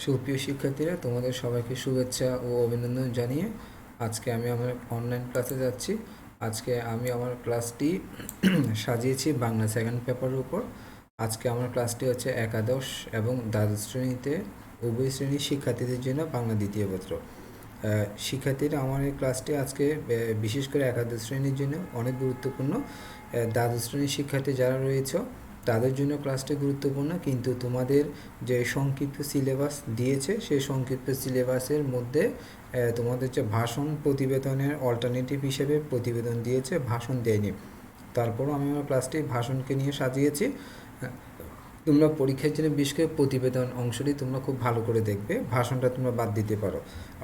সুপ্রিয় শিক্ষার্থীরা, তোমাদের সবাইকে শুভেচ্ছা ও অভিনন্দন জানিয়ে আজকে আমি আমার অনলাইন ক্লাসে যাচ্ছি। আজকে আমি আমার ক্লাসটি সাজিয়েছি বাংলা সেকেন্ড পেপারের উপর। আজকে আমার ক্লাসটি হচ্ছে একাদশ এবং দ্বাদশ শ্রেণীতে উভয় শ্রেণীর শিক্ষার্থীদের জন্য বাংলা দ্বিতীয় পত্র। শিক্ষার্থীরা, আমার এই ক্লাসটি আজকে বিশেষ করে একাদশ শ্রেণীর জন্য অনেক গুরুত্বপূর্ণ। দ্বাদশ শ্রেণীর শিক্ষার্থী যারা রয়েছে তাদের জন্য ক্লাসটি গুরুত্বপূর্ণ, কিন্তু তোমাদের যে সংক্ষিপ্ত সিলেবাস দিয়েছে সেই সংক্ষিপ্ত সিলেবাসের মধ্যে তোমাদের যে ভাষণ প্রতিবেদনের অল্টারনেটিভ হিসেবে প্রতিবেদন দিয়েছে, ভাষণ দেয়নি। তারপরও আমি আমার ক্লাসটি ভাষণকে নিয়ে সাজিয়েছি। তোমরা পরীক্ষার জন্য বিশেষ করে প্রতিবেদন অংশটি তোমরা খুব ভালো করে দেখবে, ভাষণটা তোমরা বাদ দিতে পারো।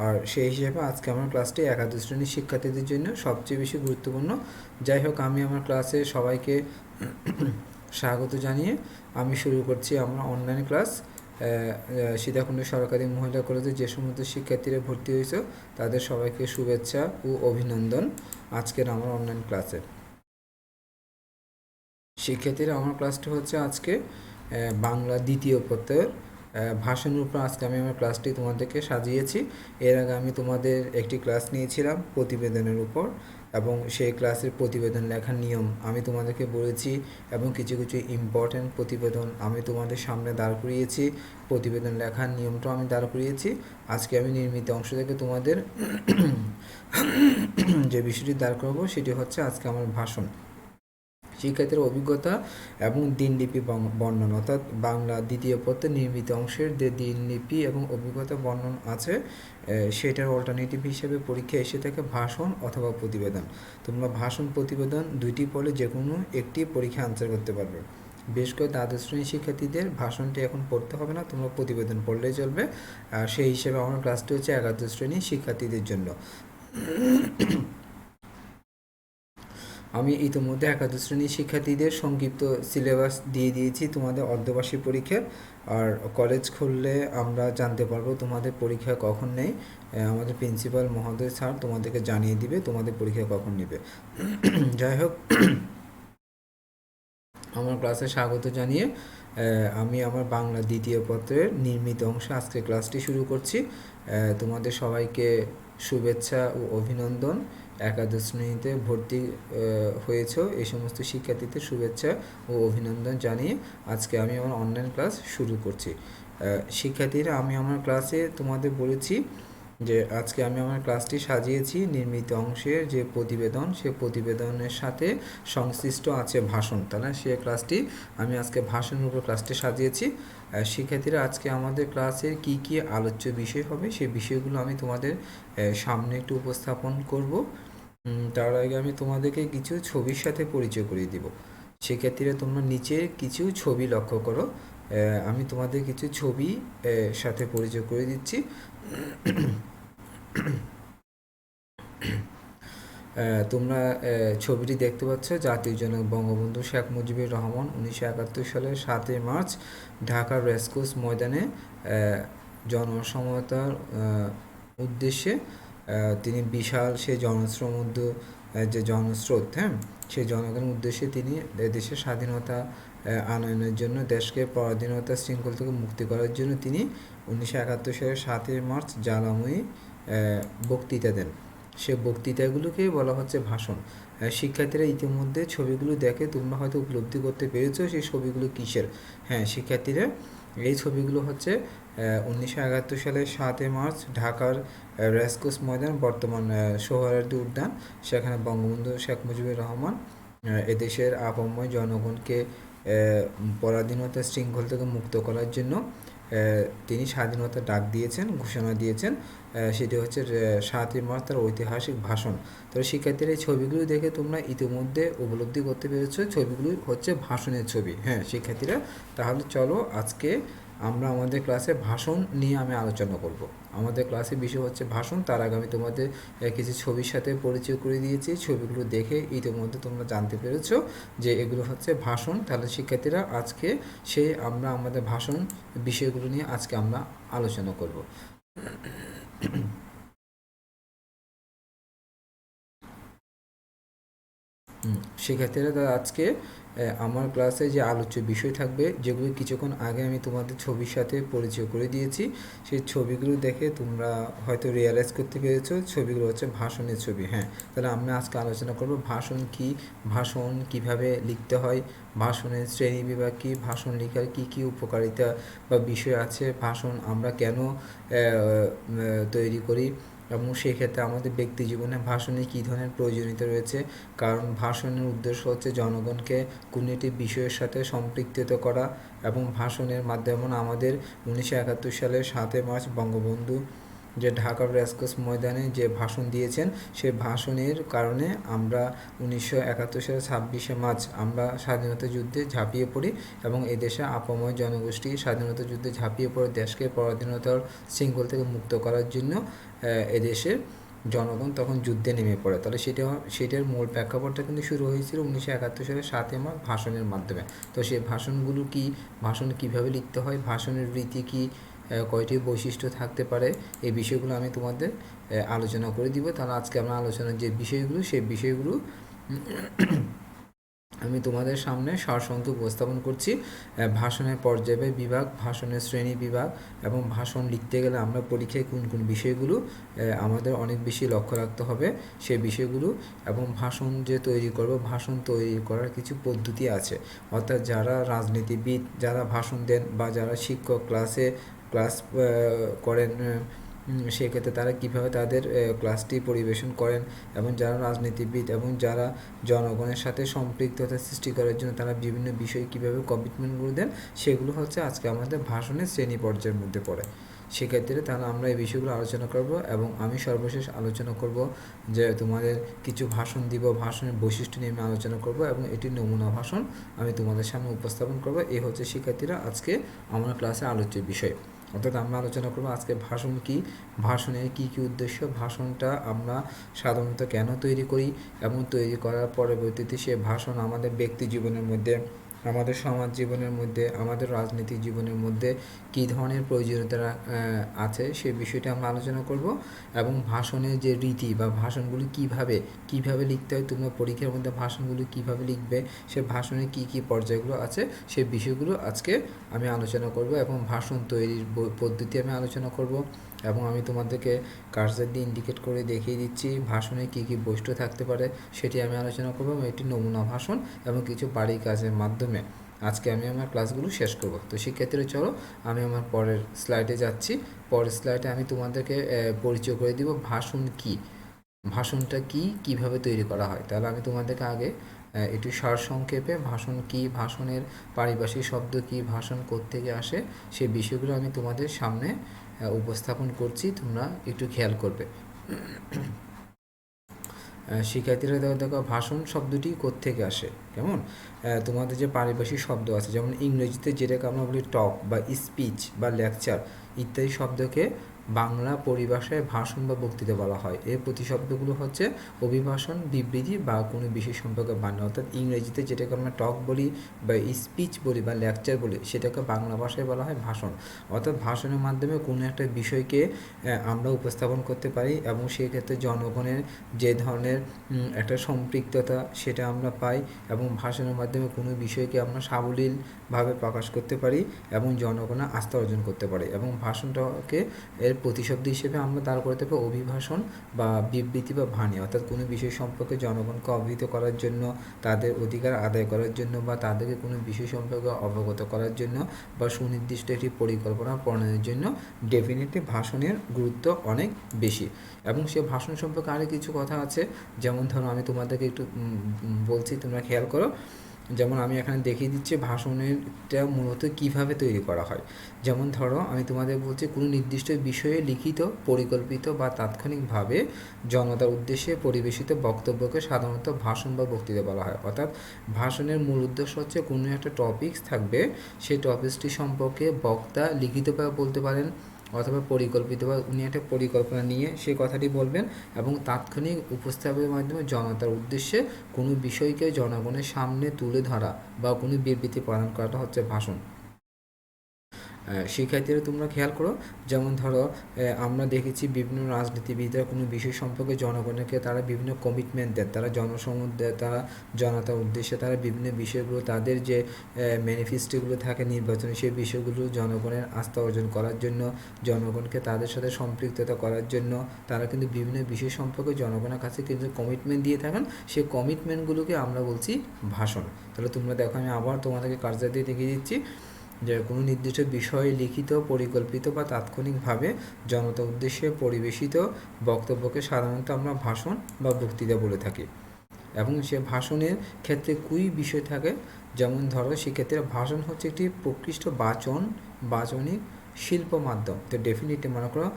আর সেই হিসেবে আজকে আমার ক্লাসটি একাদশ শ্রেণীর শিক্ষার্থীদের জন্য সবচেয়ে বেশি গুরুত্বপূর্ণ। যাই হোক, আমি আমার ক্লাসে সবাইকে স্বাগত জানিয়ে আমি শুরু করছি আমার অনলাইন ক্লাস। সীতাকুণ্ড সরকারি মহিলা কলেজে যে সমস্ত শিক্ষার্থীরা ভর্তি হয়েছে তাদের সবাইকে শুভেচ্ছা ও অভিনন্দন আজকের আমার অনলাইন ক্লাসে। শিক্ষার্থীরা, আমার ক্লাসটি হচ্ছে আজকে বাংলা দ্বিতীয় পত্রের ভাষণের উপর আজকে আমি আমার ক্লাসটি তোমাদেরকে সাজিয়েছি। এর আগে আমি তোমাদের একটি ক্লাস নিয়েছিলাম প্রতিবেদনের উপর, এবং সেই ক্লাসের প্রতিবেদন লেখার নিয়ম আমি তোমাদেরকে বলেছি, এবং কিছু কিছু ইম্পর্ট্যান্ট প্রতিবেদন আমি তোমাদের সামনে দাঁড় করিয়েছি। প্রতিবেদন লেখার নিয়মটাও আমি দাঁড় করিয়েছি। আজকে আমি নির্মিত অংশ থেকে তোমাদের যে বিষয়টি দাঁড় করবো সেটি হচ্ছে আজকে আমার ভাষণ। শিক্ষার্থীর অভিজ্ঞতা এবং দিনলিপি বর্ণন, অর্থাৎ বাংলা দ্বিতীয় পত্রের নির্মিত অংশের যে দিনলিপি এবং অভিজ্ঞতা বর্ণন আছে সেটার অল্টারনেটিভ হিসেবে পরীক্ষা এসে থাকে ভাষণ অথবা প্রতিবেদন। তোমরা ভাষণ প্রতিবেদন দুইটি পড়লে যে কোনো একটি পরীক্ষা আনসার করতে পারবে। বেশ করে দ্বাদশ শ্রেণীর শিক্ষার্থীদের ভাষণটি এখন পড়তে হবে না, তোমরা প্রতিবেদন পড়লেই চলবে। সেই হিসেবে আমার ক্লাসটি হচ্ছে একাদশ শ্রেণীর শিক্ষার্থীদের জন্য। আমি ইতিমধ্যে একাদশ শ্রেণীর শিক্ষার্থীদের সংক্ষিপ্ত সিলেবাস দিয়ে দিয়েছি তোমাদের অর্ধবার্ষিক পরীক্ষার। আর কলেজ খুললে আমরা জানতে পারবো তোমাদের পরীক্ষা কখন নেই। আমাদের প্রিন্সিপাল মহোদয় স্যার তোমাদেরকে জানিয়ে দিবে তোমাদের পরীক্ষা কখন নেবে। যাই হোক, আমার ক্লাসে স্বাগত জানিয়ে আমি আমার বাংলা দ্বিতীয় পত্রের নির্মিত অংশে আজকে ক্লাসটি শুরু করছি। তোমাদের সবাইকে শুভেচ্ছা ও অভিনন্দন। একাদশ শ্রেণীতে ভর্তি হয়েছ এই সমস্ত শিক্ষার্থীদের শুভেচ্ছা ও অভিনন্দন জানিয়ে আজকে আমি আমার অনলাইন ক্লাস শুরু করছি। শিক্ষার্থীরা, আমি আমার ক্লাসে তোমাদের বলেছি যে আজকে আমি আমার ক্লাসটি সাজিয়েছি নির্মিত অংশের যে প্রতিবেদন, সে প্রতিবেদনের সাথে সংশ্লিষ্ট আছে ভাষণ, তাহলে সে ক্লাসটি আমি আজকে ভাষণের উপর ক্লাসটি সাজিয়েছি। শিক্ষার্থীরা, আজকে আমাদের ক্লাসের কি কি আলোচ্য বিষয় হবে সেই বিষয়গুলো আমি তোমাদের সামনে একটু উপস্থাপন করব। তার আগে আমি তোমাদেরকে কিছু ছবির সাথে পরিচয় করিয়ে দিব। শিক্ষার্থীরা, তোমরা নিচে কিছু ছবি লক্ষ্য করো। আমি তোমাদের কিছু ছবি সাথে পরিচয় করে দিচ্ছি। তোমরা ছবিটি দেখতে পাচ্ছ, জাতির জনক বঙ্গবন্ধু শেখ মুজিবুর রহমান 1971 সালের 7 মার্চ ঢাকার রেসকোর্স ময়দানে জনসমতার উদ্দেশ্যে তিনি বিশাল সেই যে জনস্রোত, সেই জনগণের উদ্দেশ্যে তিনি দেশের স্বাধীনতা আনয়নের জন্য, দেশকে পরাধীনতা শৃঙ্খল থেকে মুক্তি করার জন্য তিনি 1971 সালের 7 মার্চ জ্বালাময়ী বক্তৃতা দেন। সে বক্তৃতাগুলোকেই বলা হচ্ছে ভাষণ। শিক্ষার্থীরা ইতিমধ্যে ছবিগুলো দেখে তোমরা হয়তো উপলব্ধি করতে পেরেছো সেই ছবিগুলো কিসের। হ্যাঁ শিক্ষার্থীরা, এই ছবিগুলো হচ্ছে 1971 সালের 7 মার্চ ঢাকার রেসকোর্স ময়দান, বর্তমান সোহরাওয়ার্দী উদ্যান, সেখানে বঙ্গবন্ধু শেখ মুজিবুর রহমান এদেশের আপাময় জনগণকে পরাধীনতা শৃঙ্খল থেকে মুক্ত করার জন্য তিনি স্বাধীনতা ডাক দিয়েছেন, ঘোষণা দিয়েছেন। সেটি হচ্ছে 7 মার্চ তার ঐতিহাসিক ভাষণ। তবে শিক্ষার্থীরা, এই ছবিগুলো দেখে তোমরা ইতিমধ্যে উপলব্ধি করতে পেরেছো ছবিগুলো হচ্ছে ভাষণের ছবি। হ্যাঁ শিক্ষার্থীরা, তাহলে চলো আজকে আমরা আমাদের ক্লাসে ভাষণ নিয়ে আমি আলোচনা করব। আমাদের ক্লাসে বিষয় হচ্ছে ভাষণ। তার আগে আমি তোমাদের কিছু ছবির সাথে পরিচয় করে দিয়েছি। ছবিগুলো দেখে ইতিমধ্যে তোমরা জানতে পেরেছো যে এগুলো হচ্ছে ভাষণ। তাহলে শিক্ষার্থীরা, আজকে আমরা আমাদের ভাষণ বিষয়গুলো নিয়ে আজকে আমরা আলোচনা করব। শিক্ষার্থীরা, আজকে আমার ক্লাসে যে আলোচ্য বিষয় থাকবে, যেগুলো কিছুক্ষণ আগে আমি তোমাদের ছবির সাথে পরিচয় করে দিয়েছি, সেই ছবিগুলো দেখে তোমরা হয়তো রিয়েলাইজ করতে পেরেছো ছবিগুলো হচ্ছে ভাষণের ছবি। হ্যাঁ, তাহলে আমরা আজকে আলোচনা করব ভাষণ কি, ভাষণ কিভাবে লিখতে হয়, ভাষণের শ্রেণী বিভাগ কী, ভাষণ লেখার কী কী উপকারিতা বা বিষয় আছে, ভাষণ আমরা কেন তৈরি করি, এবং সেক্ষেত্রে আমাদের ব্যক্তি জীবনে ভাষণে কী ধরনের প্রয়োজনীয়তা রয়েছে। কারণ ভাষণের উদ্দেশ্য হচ্ছে জনগণকে কোনো একটি বিষয়ের সাথে সম্পৃক্ত করা, এবং ভাষণের মাধ্যমে আমাদের 1971 সালের 7 মার্চ বঙ্গবন্ধু যে ঢাকার রেসকোর্স ময়দানে যে ভাষণ দিয়েছেন, সেই ভাষণের কারণে আমরা 1971 সালের 26শে মার্চ আমরা স্বাধীনতা যুদ্ধে ঝাঁপিয়ে পড়ি, এবং এদেশে আপাময় জনগোষ্ঠী স্বাধীনতা যুদ্ধে ঝাঁপিয়ে পড়ে দেশকে পরাধীনতার শৃঙ্খল থেকে মুক্ত করার জন্য এদেশের জনগণ তখন যুদ্ধে নেমে পড়ে। তাহলে সেটার মূল প্রেক্ষাপটটা কিন্তু শুরু হয়েছিল 1971 সালের 7 মার্চ ভাষণের মাধ্যমে। তো সেই ভাষণগুলো কি, ভাষণ কিভাবে লিখতে হয়, ভাষণের রীতি কি, কয়টি বৈশিষ্ট্য থাকতে পারে, এই বিষয়গুলো আমি তোমাদের আলোচনা করে দিব। তাহলে আজকে আমরা আলোচনার যে বিষয়গুলো, সেই বিষয়গুলো আমি তোমাদের সামনে সারসংক্ষেপে উপস্থাপন করছি। ভাষণের পর্যায় বিভাগ, ভাষণের শ্রেণী বিভাগ, এবং ভাষণ লিখতে গেলে আমরা পরীক্ষায় কোন কোন বিষয়গুলো আমাদের অনেক বেশি লক্ষ্য রাখতে হবে সেই বিষয়গুলো, এবং ভাষণ যে তৈরি করব, ভাষণ তৈরি করার কিছু পদ্ধতি আছে। অর্থাৎ যারা রাজনীতিবিদ, যারা ভাষণ দেন, বা যারা শিক্ষক ক্লাস করেন, সেক্ষেত্রে তারা কীভাবে তাদের ক্লাসটি পরিবেশন করেন, এবং যারা রাজনীতিবিদ এবং যারা জনগণের সাথে সম্পৃক্ততা সৃষ্টি করার জন্য তারা বিভিন্ন বিষয়ে কীভাবে কমিটমেন্টগুলো দেন, সেগুলো হচ্ছে আজকে আমাদের ভাষণের শ্রেণী পর্যায়ের মধ্যে পড়ে। সেক্ষেত্রে তাহলে আমরা এই বিষয়গুলো আলোচনা করব, এবং আমি সর্বশেষ আলোচনা করব যে তোমাদের কিছু ভাষণ দিব, ভাষণের বৈশিষ্ট্য নিয়ে আমি আলোচনা করব, এবং এটি নমুনা ভাষণ আমি তোমাদের সামনে উপস্থাপন করব। এই হচ্ছে শিক্ষার্থীরা আজকে আমার ক্লাসে আলোচ্য বিষয়। অর্থাৎ আমরা আলোচনা করব আজকে ভাষণ কি, ভাষণের কী কী উদ্দেশ্য, ভাষণটা আমরা সাধারণত কেন তৈরি করি, এবং তৈরি করার পরবর্তীতে সে ভাষণ আমাদের ব্যক্তি জীবনের মধ্যে, আমাদের সমাজ জীবনের মধ্যে, আমাদের রাজনৈতিক জীবনের মধ্যে কী ধরনের প্রয়োজনীয়তা আছে সেই বিষয়টা আমরা আলোচনা করব। এবং ভাষণের যে রীতি বা ভাষণগুলি কিভাবে লিখতে হয়, তোমরা পরীক্ষার মধ্যে ভাষণগুলি কিভাবে লিখবে, সে ভাষণের কী কী পর্যায়গুলো আছে সেই বিষয়গুলো আজকে আমি আলোচনা করব, এবং ভাষণ তৈরির পদ্ধতি আমি আলোচনা করব, এবং আমি তোমাদেরকে কার্সর দিয়ে ইন্ডিকেট করে দেখিয়ে দিচ্ছি ভাষণে কী কী বৈশিষ্ট্য থাকতে পারে সেটি আমি আলোচনা করব, এবং এটি নমুনা ভাষণ এবং কিছু বাড়ি কাজের মাধ্যমে আজকে আমি আমার ক্লাসগুলো শেষ করব। তো শিক্ষার্থীরা চলো আমি আমার পরের স্লাইডে যাচ্ছি। পরের স্লাইডে আমি তোমাদেরকে পরিচয় করে দিব ভাষণ কি, ভাষণটা কি, কিভাবে তৈরি করা হয়। তাহলে আমি তোমাদেরকে আগে একটু সারসংক্ষেপে ভাষণ কি, ভাষণের পারিভাষিক শব্দ কি, ভাষণ কোত্থেকে আসে সেই বিষয়গুলো আমি তোমাদের সামনে উপস্থাপন করছি, তোমরা একটু খেয়াল করবে। শিক্ষার্থীরা দেখো ভাষণ শব্দটি কোত্থেকে আসে, কেমন তোমাদের যে পারিভাষিক শব্দ আছে, যেমন ইংরেজিতে যেটাকে আমরা বলি টক বা স্পিচ বা লেকচার ইত্যাদি শব্দকে বাংলা পরিভাষায় ভাষণ বা বক্তৃতা বলা হয়। এর প্রতিশব্দগুলো হচ্ছে অভিভাষণ, বিবৃতি বা কোনো বিষয় সম্পর্কে বাণী। অর্থাৎ ইংরেজিতে যেটাকে আমরা টক বলি বা স্পিচ বলি বা লেকচার বলি, সেটাকে বাংলা ভাষায় বলা হয় ভাষণ। অর্থাৎ ভাষণের মাধ্যমে কোনো একটা বিষয়কে আমরা উপস্থাপন করতে পারি, এবং সেক্ষেত্রে জনগণের যে ধরনের একটা সম্পৃক্ততা সেটা আমরা পাই, এবং ভাষণের মাধ্যমে কোনো বিষয়কে আমরা সাবলীলভাবে প্রকাশ করতে পারি এবং জনগণের আস্থা অর্জন করতে পারি। এবং ভাষণটাকে এর প্রতিশব্দ হিসেবে আমরা দাঁড় করতে পারি অভিভাষণ বা বিবৃতি বা বাণী। অর্থাৎ কোনো বিষয় সম্পর্কে জনগণকে অবহিত করার জন্য, তাদের অধিকার আদায় করার জন্য, বা তাদেরকে কোনো বিষয় সম্পর্কে অবগত করার জন্য, বা সুনির্দিষ্ট একটি পরিকল্পনা প্রণয়নের জন্য ডেফিনেটলি ভাষণের গুরুত্ব অনেক বেশি। এবং সে ভাষণ সম্পর্কে আরও কিছু কথা আছে, যেমন ধরো আমি তোমাদেরকে একটু বলছি, তোমরা খেয়াল করো। যেমন আমি এখানে দেখিয়ে দিচ্ছি ভাষণেরটা মূলত কিভাবে তৈরি করা হয়। যেমন ধরো আমি তোমাদের বলছি কোনো নির্দিষ্ট বিষয়ে লিখিত, পরিকল্পিত বা তাৎক্ষণিকভাবে জনতার উদ্দেশ্যে পরিবেশিত বক্তব্যকে সাধারণত ভাষণ বা বক্তৃতা বলা হয়। অর্থাৎ ভাষণের মূল উদ্দেশ্য হচ্ছে কোনো একটা টপিকস থাকবে, সেই টপিকসটি সম্পর্কে বক্তা লিখিতভাবে বলতে পারেন, অথবা পরিকল্পিত বা উনি একটা পরিকল্পনা নিয়ে সেই কথাটি বলবেন, এবং তাৎক্ষণিক উপস্থাপনের মাধ্যমে জনতার উদ্দেশ্যে কোনো বিষয়কে জনগণের সামনে তুলে ধরা বা কোনো বিবৃতি প্রদান করাটা হচ্ছে ভাষণ। শিক্ষার্থীরা তোমরা খেয়াল করো, যেমন ধরো আমরা দেখেছি বিভিন্ন রাজনীতিবিদরা কোনো বিষয় সম্পর্কে জনগণকে তারা বিভিন্ন কমিটমেন্ট দেন, তারা জনসমুদ্রে তারা জনতার উদ্দেশ্যে তারা বিভিন্ন বিষয়গুলো তাদের যে ম্যানিফেস্টোগুলো থাকে নির্বাচনে সেই বিষয়গুলো জনগণের আস্থা অর্জন করার জন্য, জনগণকে তাদের সাথে সম্পৃক্ততা করার জন্য তারা কিন্তু বিভিন্ন বিষয় সম্পর্কে জনগণের কাছে কিন্তু কমিটমেন্ট দিয়ে থাকেন। সেই কমিটমেন্টগুলোকে আমরা বলছি ভাষণ। তাহলে তোমরা দেখো, আমি আবার তোমাদেরকে কার্যত দিয়ে দেখিয়ে দিচ্ছি যে কোনো নির্দিষ্ট বিষয়ে লিখিত, পরিকল্পিত বা তাৎক্ষণিকভাবে জনতা উদ্দেশ্যে পরিবেশিত বক্তব্যকে সাধারণত আমরা ভাষণ বা বক্তৃতা বলে থাকি। এবং সে ভাষণের ক্ষেত্রে কুই বিষয় থাকে, যেমন ধরো সেক্ষেত্রে ভাষণ হচ্ছে একটি প্রকৃষ্ট বাচনিক শিল্প মাধ্যম। তো ডেফিনেটলি মনে করো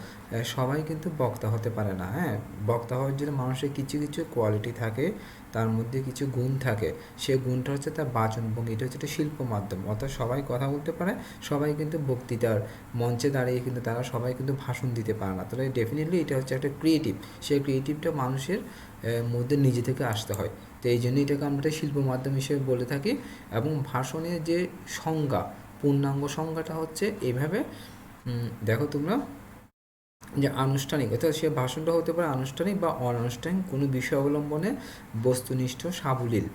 সবাই কিন্তু বক্তা হতে পারে না। হ্যাঁ, বক্তা হওয়ার জন্য মানুষের কিছু কিছু কোয়ালিটি থাকে, তার মধ্যে কিছু গুণ থাকে, সে গুণটা হচ্ছে তার বাচনভঙ্গি, এটা হচ্ছে একটা শিল্প মাধ্যম। অর্থাৎ সবাই কথা বলতে পারে, সবাই কিন্তু বক্তৃতার মঞ্চে দাঁড়িয়ে কিন্তু তারা সবাই কিন্তু ভাষণ দিতে পারে না। তাহলে ডেফিনেটলি এটা হচ্ছে একটা ক্রিয়েটিভ, সেই ক্রিয়েটিভটা মানুষের মধ্যে নিজে থেকে আসতে হয়। তো এই জন্য এটাকে আমরা একটা শিল্প মাধ্যম হিসেবে বলে থাকি। এবং ভাষণের যে সংজ্ঞা, পূর্ণাঙ্গ সংজ্ঞাটা হচ্ছে এভাবে, দেখো তোমরা, যে আনুষ্ঠানিক, অর্থাৎ সে ভাষণটা হতে পারে আনুষ্ঠানিক বা অনানুষ্ঠানিক, কোনো বিষয় অবলম্বনে বস্তুনিষ্ঠ, সাবলীল,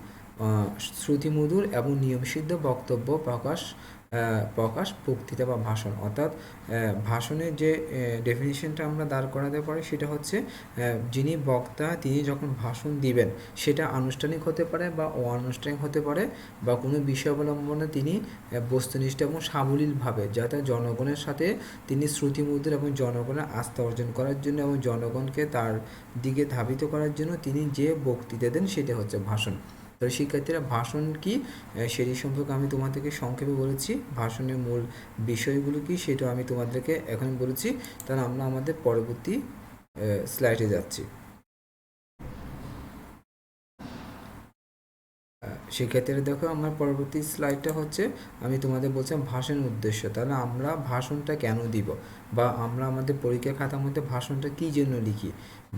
শ্রুতিমধুর এবং নিয়মসিদ্ধ বক্তব্য প্রকাশ বক্তৃতা বা ভাষণ। অর্থাৎ ভাষণের যে ডেফিনিশনটা আমরা দাঁড় করাতে পারি সেটা হচ্ছে যিনি বক্তা তিনি যখন ভাষণ দিবেন সেটা আনুষ্ঠানিক হতে পারে বা অনানুষ্ঠানিক হতে পারে, বা কোনো বিষয় অবলম্বনে তিনি বস্তুনিষ্ঠ এবং সাবলীলভাবে, যাতে জনগণের সাথে তিনি শ্রুতিমধুর এবং জনগণের আস্থা অর্জন করার জন্য এবং জনগণকে তার দিকে ধাবিত করার জন্য তিনি যে বক্তৃতা দেন সেটা হচ্ছে ভাষণ। তো শিক্ষার্থীরা ভাষণ কি সেটি সম্পর্কে আমি তোমাদেরকে সংক্ষেপে বলেছি, ভাষণের মূল বিষয়গুলো কি সেটাও আমি তোমাদেরকে এখন বলেছি। তাহলে আমরা আমাদের পরবর্তী স্লাইডে যাচ্ছি। শিক্ষার্থীরা দেখো, আমার পরবর্তী স্লাইডটা হচ্ছে আমি তোমাদের বলছিলাম ভাষণের উদ্দেশ্য। তাহলে আমরা ভাষণটা কেন দিব, বা আমরা আমাদের পরীক্ষা খাতার মধ্যে ভাষণটা কী জন্য লিখি,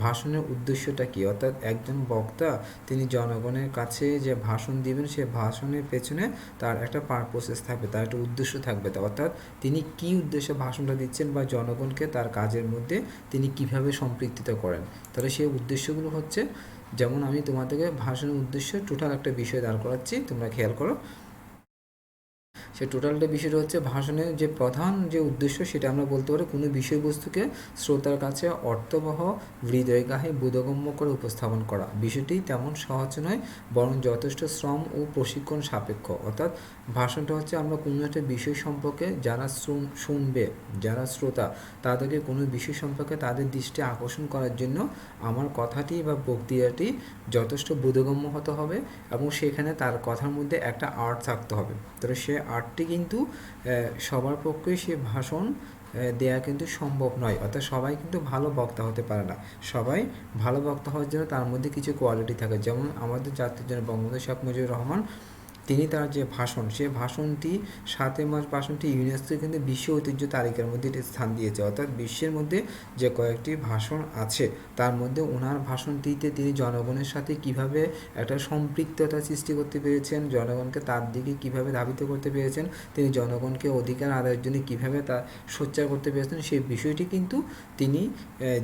ভাষণের উদ্দেশ্যটা কী। অর্থাৎ একজন বক্তা তিনি জনগণের কাছে যে ভাষণ দিবেন সে ভাষণের পেছনে তার একটা পারপোসেস থাকবে, তার একটা উদ্দেশ্য থাকবে। অর্থাৎ তিনি কী উদ্দেশ্যে ভাষণটা দিচ্ছেন বা জনগণকে তার কাজের মধ্যে তিনি কিভাবে সম্পৃক্ত করেন। তাহলে সেই উদ্দেশ্যগুলো হচ্ছে, যেমন আমি তোমাদেরকে ভাষণের উদ্দেশ্য টোটাল একটা বিষয় দাঁড় করাচ্ছি, তোমরা খেয়াল করো। সে টোটালটা বিষয়টা হচ্ছে ভাষণের যে প্রধান যে উদ্দেশ্য সেটা আমরা বলতে পারি কোনো বিষয়বস্তুকে শ্রোতার কাছে অর্থবহ, হৃদয়গ্রাহী, বোধগম্য করে উপস্থাপন করা। বিষয়টি তেমন সহজ নয়, বরং যথেষ্ট শ্রম ও প্রশিক্ষণ সাপেক্ষ। অর্থাৎ ভাষণটা হচ্ছে আমরা কোনো একটা বিষয় সম্পর্কে যারা শুনবে, যারা শ্রোতা, তাদেরকে কোনো বিষয় সম্পর্কে তাদের দৃষ্টি আকর্ষণ করার জন্য আমার কথাটি বা বক্তৃতাটি যথেষ্ট বোধগম্য হতে হবে এবং সেখানে তার কথার মধ্যে একটা আর্ট থাকতে হবে। তবে সে আর্টটি কিন্তু সবার পক্ষে সে ভাষণ দেয়া কিন্তু সম্ভব নয়। অর্থাৎ সবাই কিন্তু ভালো বক্তা হতে পারে না। সবাই ভালো বক্তা হওয়ার জন্য তার মধ্যে কিছু কোয়ালিটি থাকে, যেমন আমাদের জাতির জনক বঙ্গবন্ধু শেখ মুজিবুর রহমান, তিনি তার যে ভাষণ, সে ভাষণটি 7 মার্চ ভাষণটি ইউনেস্কো কিন্তু বিশ্ব ঐতিহ্য তালিকার মধ্যে এটি স্থান দিয়েছে। অর্থাৎ বিশ্বের মধ্যে যে কয়েকটি ভাষণ আছে তার মধ্যে ওনার ভাষণটিতে তিনি জনগণের সাথে কিভাবে একটা সম্পৃক্ততা সৃষ্টি করতে পেরেছেন, জনগণকে তার দিকে কিভাবে ধাবিত করতে পেরেছেন, তিনি জনগণকে অধিকার আদায়ের জন্য কীভাবে তা সোচ্চার করতে পেরেছেন, সেই বিষয়টি কিন্তু তিনি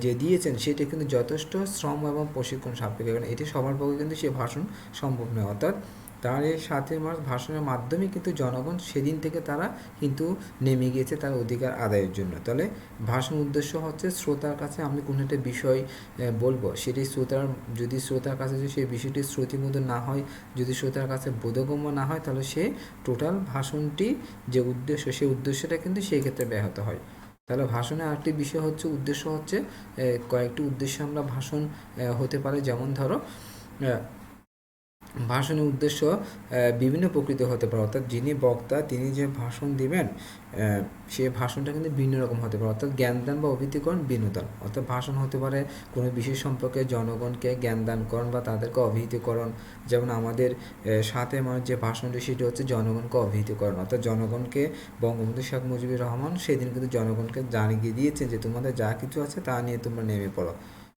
যে দিয়েছেন সেটি কিন্তু যথেষ্ট শ্রম এবং প্রশিক্ষণ সাপেক্ষ, কারণ এটি সবার পক্ষে কিন্তু সে ভাষণ সম্ভব নয়। অর্থাৎ তার এই 7 মার্চ ভাষণের মাধ্যমে কিন্তু জনগণ সেদিন থেকে তারা কিন্তু নেমে গিয়েছে তার অধিকার আদায়ের জন্য। তাহলে ভাষণ উদ্দেশ্য হচ্ছে শ্রোতার কাছে আমি কোনো একটা বিষয় বলবো, সেটি যদি শ্রোতার কাছে যদি সেই বিষয়টি শ্রুতিমধুর না হয়, যদি শ্রোতার কাছে বোধগম্য না হয়, তাহলে সে টোটাল ভাষণটি যে উদ্দেশ্য সেই উদ্দেশ্যটা কিন্তু সেই ক্ষেত্রে ব্যাহত হয়। তাহলে ভাষণের আরেকটি বিষয় হচ্ছে উদ্দেশ্য হচ্ছে কয়েকটি উদ্দেশ্যে আমরা ভাষণ হতে পারে, যেমন ধরো ভাষণের উদ্দেশ্য বিভিন্ন প্রকৃতির হতে পারে। অর্থাৎ যিনি বক্তা তিনি যে ভাষণ দিবেন সে ভাষণটা কিন্তু ভিন্ন রকম হতে পারে। অর্থাৎ জ্ঞানদান বা অভিহিতকরণ, বিনোদন। অর্থাৎ ভাষণ হতে পারে কোনো বিষয় সম্পর্কে জনগণকে জ্ঞানদানকরণ বা তাদেরকে অভিহিতকরণ, যেমন আমাদের 7 মার্চ যে ভাষণটি সেটি হচ্ছে জনগণকে অভিহিতকরণ। অর্থাৎ জনগণকে বঙ্গবন্ধু শেখ মুজিবুর রহমান সেদিন কিন্তু জনগণকে জানিয়ে দিয়েছেন যে তোমাদের যা কিছু আছে তা নিয়ে তোমরা নেমে পড়ো।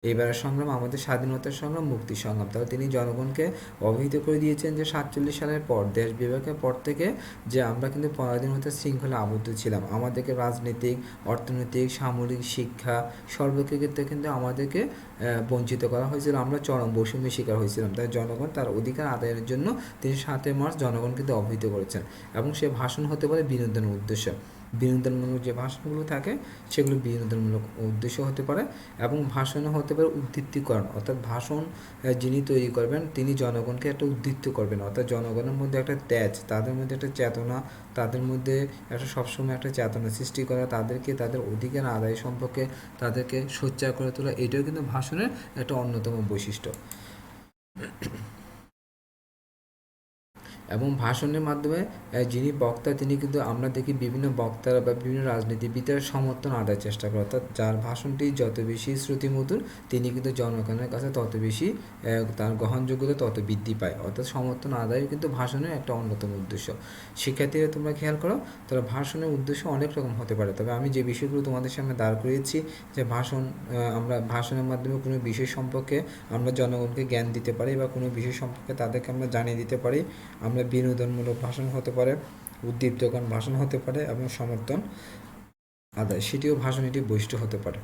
এইবারের সংগ্রাম আমাদের স্বাধীনতার সংগ্রাম, মুক্তির সংগ্রাম। তাহলে তিনি জনগণকে অবহিত করে দিয়েছেন যে 47 সালের পর, দেশ বিভাগের পর থেকে যে আমরা কিন্তু পরাধীনতার শৃঙ্খলা আবদ্ধ ছিলাম। আমাদেরকে রাজনৈতিক, অর্থনৈতিক, সামরিক, শিক্ষা সর্বক্ষেত্রে কিন্তু আমাদেরকে বঞ্চিত করা হয়েছিল। আমরা চরম বৈষম্যের শিকার হয়েছিলাম। তাই জনগণ তার অধিকার আদায়ের জন্য তিনি 7 মার্চ জনগণ কিন্তু অবহিত করেছেন। এবং সে ভাষণ হতে পারে বিনোদনের উদ্দেশ্যে, বিনোদনমূলক যে ভাষণগুলো থাকে সেগুলো বিনোদনমূলক উদ্দেশ্য হতে পারে, এবং ভাষণও হতে পারে উদ্দীপ্তিকরণ, অর্থাৎ ভাষণ যিনি তৈরি করবেন তিনি জনগণকে একটা উদ্দীপ্ত করবেন, অর্থাৎ জনগণের মধ্যে একটা তেজ, তাদের মধ্যে একটা চেতনা, তাদের মধ্যে একটা সবসময় একটা চেতনা সৃষ্টি করা, তাদেরকে তাদের অধিকার আদায় সম্পর্কে তাদেরকে সোচ্চার করে তোলা, এটাও কিন্তু ভাষণের একটা অন্যতম বৈশিষ্ট্য। এবং ভাষণের মাধ্যমে যিনি বক্তা তিনি কিন্তু আমরা দেখি বিভিন্ন বক্তারা বা বিভিন্ন রাজনীতিবিদের সমর্থন আদায়ের চেষ্টা করে, অর্থাৎ যার ভাষণটি যত বেশি শ্রুতিমধুর তিনি কিন্তু জনগণের কাছে তত বেশি তার গ্রহণযোগ্যতা তত বৃদ্ধি পায়, অর্থাৎ সমর্থন আদায় কিন্তু ভাষণের একটা অন্যতম উদ্দেশ্য। শিক্ষার্থীরা তোমরা খেয়াল করো, তাহলে ভাষণের উদ্দেশ্য অনেক রকম হতে পারে, তবে আমি যে বিষয়গুলো তোমাদের সামনে দাঁড় করিয়েছি যে ভাষণ, আমরা ভাষণের মাধ্যমে কোনো বিষয় সম্পর্কে আমরা জনগণকে জ্ঞান দিতে পারি বা কোনো বিষয় সম্পর্কে তাদেরকে আমরা জানিয়ে দিতে পারি। আমরা বিনোদনমূলক ভাষণ হতে পারে, উদ্দীপ্তকর ভাষণ হতে পারে, এবং সমর্থন আদায় সেটিও ভাষণ একটি বৈশিষ্ট্য হতে পারে।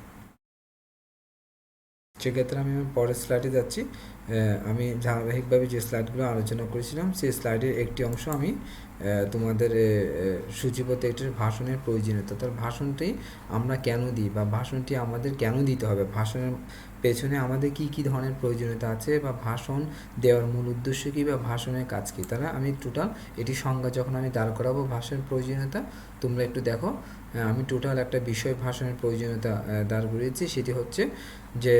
সেক্ষেত্রে আমি আমার পরের স্লাইডে যাচ্ছি। আমি ধারাবাহিকভাবে যে স্লাইডগুলো আলোচনা করেছিলাম সেই স্লাইডের একটি অংশ আমি তোমাদের সূচিপত্র একটি ভাষণের প্রয়োজনীয়তা, তার ভাষণটি আমরা কেন দিই বা ভাষণটি আমাদের কেন দিতে হবে, ভাষণের পেছনে আমাদের কি কি ধরনের প্রয়োজনীয়তা আছে, বা ভাষণ দেওয়ার মূল উদ্দেশ্য কী, বা ভাষণের কাজ কী, তাহলে আমি টোটাল এটি সংজ্ঞা যখন আমি দাঁড় করাবো ভাষণের প্রয়োজনীয়তা, তোমরা একটু দেখো। আমি টোটাল একটা বিষয় ভাষণের প্রয়োজনীয়তা দাঁড় করিয়েছি, সেটি হচ্ছে যে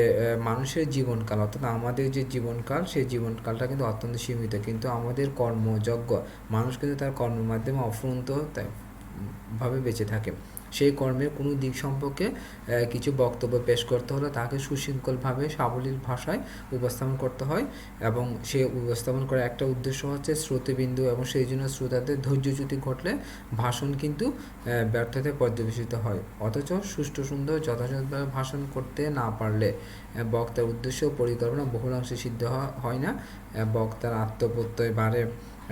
মানুষের জীবনকাল, অর্থাৎ আমাদের যে জীবনকাল সেই জীবনকালটা কিন্তু অত্যন্ত সীমিত, কিন্তু আমাদের কর্মযজ্ঞ, মানুষ কিন্তু তার কর্মের মাধ্যমে অফুরন্ত ভাবে বেঁচে থাকে। সেই কর্মের কোনো দিক সম্পর্কে কিছু বক্তব্য পেশ করতে হলে তাকে সুশৃঙ্খলভাবে সাবলীল ভাষায় উপস্থাপন করতে হয়, এবং সে উপস্থাপন করার একটা উদ্দেশ্য হচ্ছে শ্রোতৃবিন্দু, এবং সেই জন্য শ্রোতাদের ধৈর্যচ্যুতি ঘটলে ভাষণ কিন্তু ব্যর্থতায় পর্যবেসিত হয়। অথচ সুষ্ঠু সুন্দর যথাযথভাবে ভাষণ করতে না পারলে বক্তার উদ্দেশ্য পরিকল্পনা বহুলাংশে সিদ্ধ হয় না, বক্তার আত্মপ্রত্যয় বাড়ে,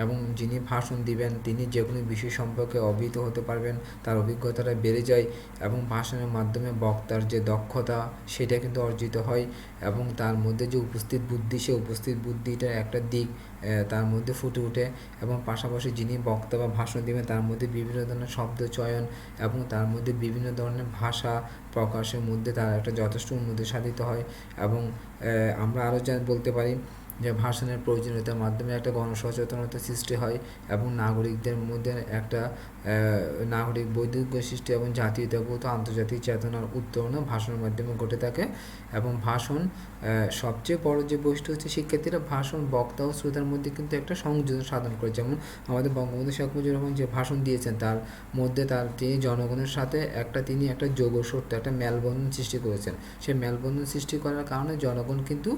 এবং যিনি ভাষণ দিবেন তিনি যে কোনো বিষয় সম্পর্কে অবহিত হতে পারবেন, তার অভিজ্ঞতাটা বেড়ে যায়, এবং ভাষণের মাধ্যমে বক্তার যে দক্ষতা সেটা কিন্তু অর্জিত হয়, এবং তার মধ্যে যে উপস্থিত বুদ্ধি সে উপস্থিত বুদ্ধিটার একটা দিক তার মধ্যে ফুটে ওঠে, এবং পাশাপাশি যিনি বক্তা বা ভাষণ দিবেন তার মধ্যে বিভিন্ন ধরনের শব্দ চয়ন এবং তার মধ্যে বিভিন্ন ধরনের ভাষা প্রকাশের মধ্যে তার একটা যথেষ্ট উন্নতি সাধিত হয়। এবং আমরা আরও যা বলতে পারি যে ভাষণের প্রয়োজনীয়তার মাধ্যমে একটা গণসচেতনতা সৃষ্টি হয়, এবং নাগরিকদের মধ্যে একটা নাগরিক বৈদিক সৃষ্টি এবং জাতীয়তাবোধ আন্তর্জাতিক চেতনার উত্তরণও ভাষণের মাধ্যমে ঘটে থাকে। এবং ভাষণ সবচেয়ে বড় যে বৈশিষ্ট্য হচ্ছে শিক্ষার্থীরা ভাষণ বক্তা ও শ্রোতার মধ্যে কিন্তু একটা সংযোজন সাধন করে, যেমন আমাদের বঙ্গবন্ধু শেখ মুজিবুর রহমান যে ভাষণ দিয়েছেন তার মধ্যে তিনি জনগণের সাথে তিনি একটা যোগ সত্য একটা মেলবন্ধন সৃষ্টি করেছেন। সেই মেলবন্ধন সৃষ্টি করার কারণে জনগণ কিন্তু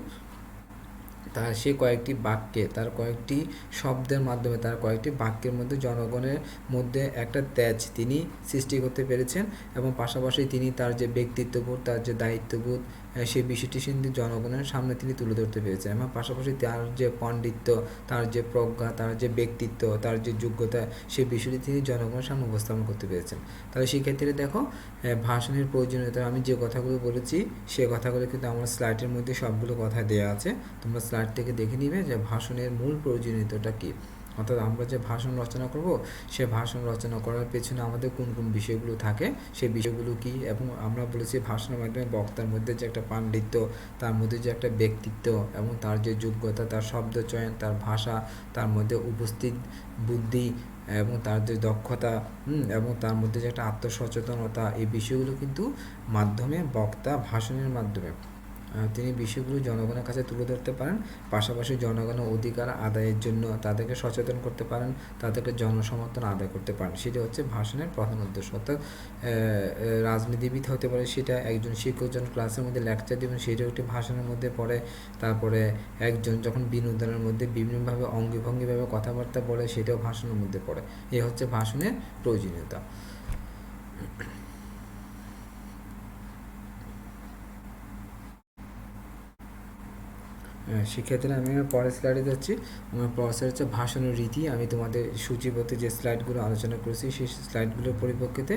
তার সে কয়েকটি বাক্যে তার কয়েকটি শব্দের মাধ্যমে তার কয়েকটি বাক্যের মধ্যে জনগণের মধ্যে একটা তেজ তিনি সৃষ্টি করতে পেরেছেন, এবং পাশাপাশি তিনি তার যে ব্যক্তিত্ববোধ তার যে দায়িত্ববোধ সেই বিষয়টি কিন্তু জনগণের সামনে তিনি তুলে ধরতে পেরেছেন, এবং পাশাপাশি তার যে পাণ্ডিত্য, তার যে প্রজ্ঞা, তার যে ব্যক্তিত্ব, তার যে যোগ্যতা সেই বিষয়টি তিনি জনগণের সামনে উপস্থাপন করতে পেরেছেন। তাহলে শিক্ষার্থীরা দেখো ভাষণের প্রয়োজনীয়তা আমি যে কথাগুলো বলেছি সে কথাগুলো কিন্তু আমার স্লাইডের মধ্যে সবগুলো কথা দেওয়া আছে, তোমরা স্লাইড থেকে দেখে নিবে যে ভাষণের মূল প্রয়োজনীয়তাটা কী, অর্থাৎ আমরা যে ভাষণ রচনা করব সে ভাষণ রচনা করার পেছনে আমাদের কোন কোন বিষয়গুলো থাকে সেই বিষয়গুলো কী, এবং আমরা বলেছি ভাষণের মাধ্যমে বক্তার মধ্যে যে একটা পাণ্ডিত্য, তার মধ্যে যে একটা ব্যক্তিত্ব এবং তার যে যোগ্যতা, তার শব্দ চয়ন, তার ভাষা, তার মধ্যে উপস্থিত বুদ্ধি এবং তার যে দক্ষতা এবং তার মধ্যে যে একটা আত্মসচেতনতা, এই বিষয়গুলো কিন্তু মাধ্যমে বক্তা ভাষণের মাধ্যমে তিনি বিষয়গুলো জনগণের কাছে তুলে ধরতে পারেন, পাশাপাশি জনগণের অধিকার আদায়ের জন্য তাদেরকে সচেতন করতে পারেন, তাদেরকে জনসমর্থন আদায় করতে পারেন। সেটা হচ্ছে ভাষণের প্রধান উদ্দেশ্য। অর্থাৎ রাজনীতিবিদ হতে পারে, সেটা একজন শিক্ষকজন ক্লাসের মধ্যে লেকচার দেবেন সেটাও একটি ভাষণের মধ্যে পড়ে, তারপরে একজন যখন বিনোদনের মধ্যে বিভিন্নভাবে অঙ্গিভঙ্গিভাবে কথাবার্তা বলে সেটাও ভাষণের মধ্যে পড়ে। এ হচ্ছে ভাষণের প্রয়োজনীয়তা। শিক্ষার্থীরা আমি আমার পরের স্লাইডে যাচ্ছি। আমার পরের স্লাইড হচ্ছে ভাষণের রীতি। আমি তোমাদের সূচিবদ্ধ যে স্লাইডগুলো আলোচনা করেছি সেই স্লাইডগুলোর পরিপ্রেক্ষিতে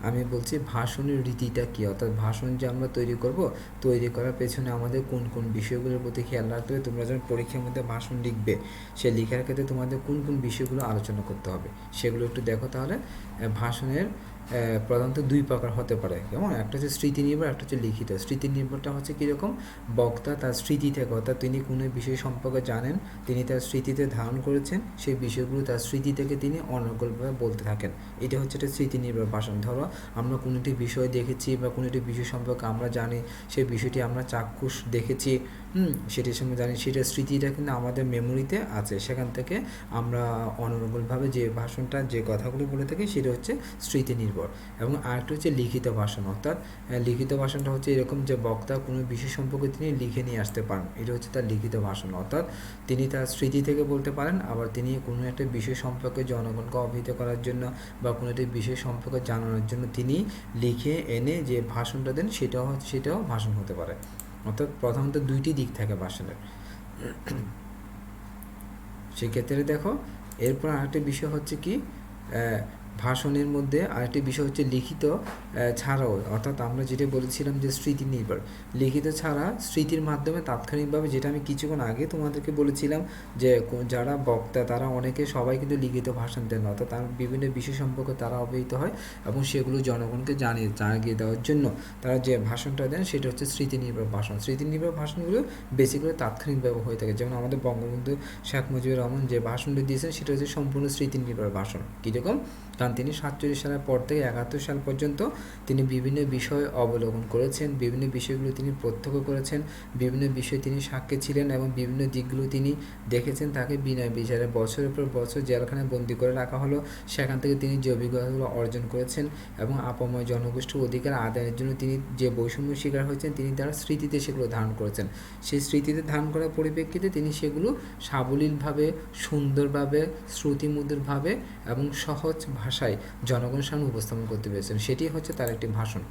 আমি বলছি ভাষণের রীতিটা কী, অর্থাৎ ভাষণ যে আমরা তৈরি করব, তৈরি করার পেছনে আমাদের কোন কোন বিষয়গুলোর প্রতি খেয়াল রাখতে হবে। তোমরা যখন পরীক্ষার মধ্যে ভাষণ লিখবে, সে লেখার ক্ষেত্রে তোমাদের কোন কোন বিষয়গুলো আলোচনা করতে হবে সেগুলো একটু দেখো। তাহলে ভাষণের প্রধানত দুই প্রকার হতে পারে, কেমন? একটা হচ্ছে স্মৃতি নির্ভর, একটা হচ্ছে লিখিত। স্মৃতি নির্ভরটা হচ্ছে কীরকম? বক্তা তার স্মৃতি থেকে, অর্থাৎ তিনি কোনো বিষয় সম্পর্কে জানেন, তিনি তার স্মৃতিতে ধারণ করেছেন, সেই বিষয়গুলো তার স্মৃতি থেকে তিনি অনর্গলভাবে বলতে থাকেন। এটা হচ্ছে একটা স্মৃতি নির্ভর ভাষণ। ধরো আমরা কোনো একটি বিষয় দেখেছি বা কোনো একটি বিষয় সম্পর্কে আমরা জানি, সেই বিষয়টি আমরা চাক্ষুষ দেখেছি, সেটির সঙ্গে জানি, সেটার স্মৃতিটা কিন্তু আমাদের মেমোরিতে আছে। সেখান থেকে আমরা অনর্গলভাবে যে ভাষণটা, যে কথাগুলো বলে থাকি সেটা হচ্ছে স্মৃতি নির্ভর। এবং আরেকটা হচ্ছে লিখিত ভাষণ, অর্থাৎ লিখিত ভাষণটা হচ্ছে এরকম যে বক্তা কোনো বিষয় সম্পর্কে তিনি লিখে নিয়ে আসতে পারেন, এটা হচ্ছে তার লিখিত ভাষণ। অর্থাৎ তিনি তার স্মৃতি থেকে বলতে পারেন, আবার তিনি কোনো একটা বিষয় সম্পর্কে জনগণকে অবহিত করার জন্য বা কোনো একটি বিষয় সম্পর্কে জানানোর জন্য তিনি লিখে এনে যে ভাষণটা দেন সেটাও ভাষণ হতে পারে। অর্থাৎ প্রধানত দুইটি দিক থাকে ভাষণের। সেক্ষেত্রে দেখো এরপর আরেকটা বিষয় হচ্ছে কি, ভাষণের মধ্যে আরেকটি বিষয় হচ্ছে লিখিত ছাড়াও, অর্থাৎ আমরা যেটা বলেছিলাম যে স্মৃতি নির্ভর, লিখিত ছাড়া স্মৃতির মাধ্যমে তাৎক্ষণিকভাবে, যেটা আমি কিছুক্ষণ আগে তোমাদেরকে বলেছিলাম যে যারা বক্তা তারা সবাই কিন্তু লিখিত ভাষণ দেন, অর্থাৎ তার বিভিন্ন বিষয় সম্পর্কে তারা অবহিত হয় এবং সেগুলো জনগণকে জানিয়ে দেওয়ার জন্য তারা যে ভাষণটা দেন সেটা হচ্ছে স্মৃতি নির্ভর ভাষণ। স্মৃতি নির্ভর ভাষণগুলো বেসিক্যালি তাৎক্ষণিকভাবে হয়ে থাকে। যেমন আমাদের বঙ্গবন্ধু শেখ মুজিবুর রহমান যে ভাষণটা দিয়েছেন সেটা হচ্ছে সম্পূর্ণ স্মৃতি নির্ভর ভাষণ। কীরকম? কারণ তিনি 47 সালের পর থেকে 71 সাল পর্যন্ত তিনি বিভিন্ন বিষয় অবলোকন করেছেন, বিভিন্ন বিষয়গুলো তিনি প্রত্যক্ষ করেছেন, বিভিন্ন বিষয়ে তিনি সাক্ষী ছিলেন এবং বিভিন্ন দিকগুলো তিনি দেখেছেন। তাকে বিনা বিচারে বছরের পর বছর জেলখানায় বন্দি করে রাখা হলো। সেখান থেকে তিনি যে অভিজ্ঞতাগুলো অর্জন করেছেন এবং আপাময় জনগোষ্ঠীর অধিকার আদায়ের জন্য তিনি যে বৈষম্য শিকার হয়েছেন, তিনি তার স্মৃতিতে সেগুলো ধারণ করেছেন। সেই স্মৃতিতে ধারণ করার পরিপ্রেক্ষিতে তিনি সেগুলো সাবলীলভাবে, সুন্দরভাবে, শ্রুতিমধুরভাবে এবং সহজ ভাষায় জনগণের সামনে উপস্থাপন করতে পেরেছেন। সেটি হচ্ছে তার একটি ভাষণ।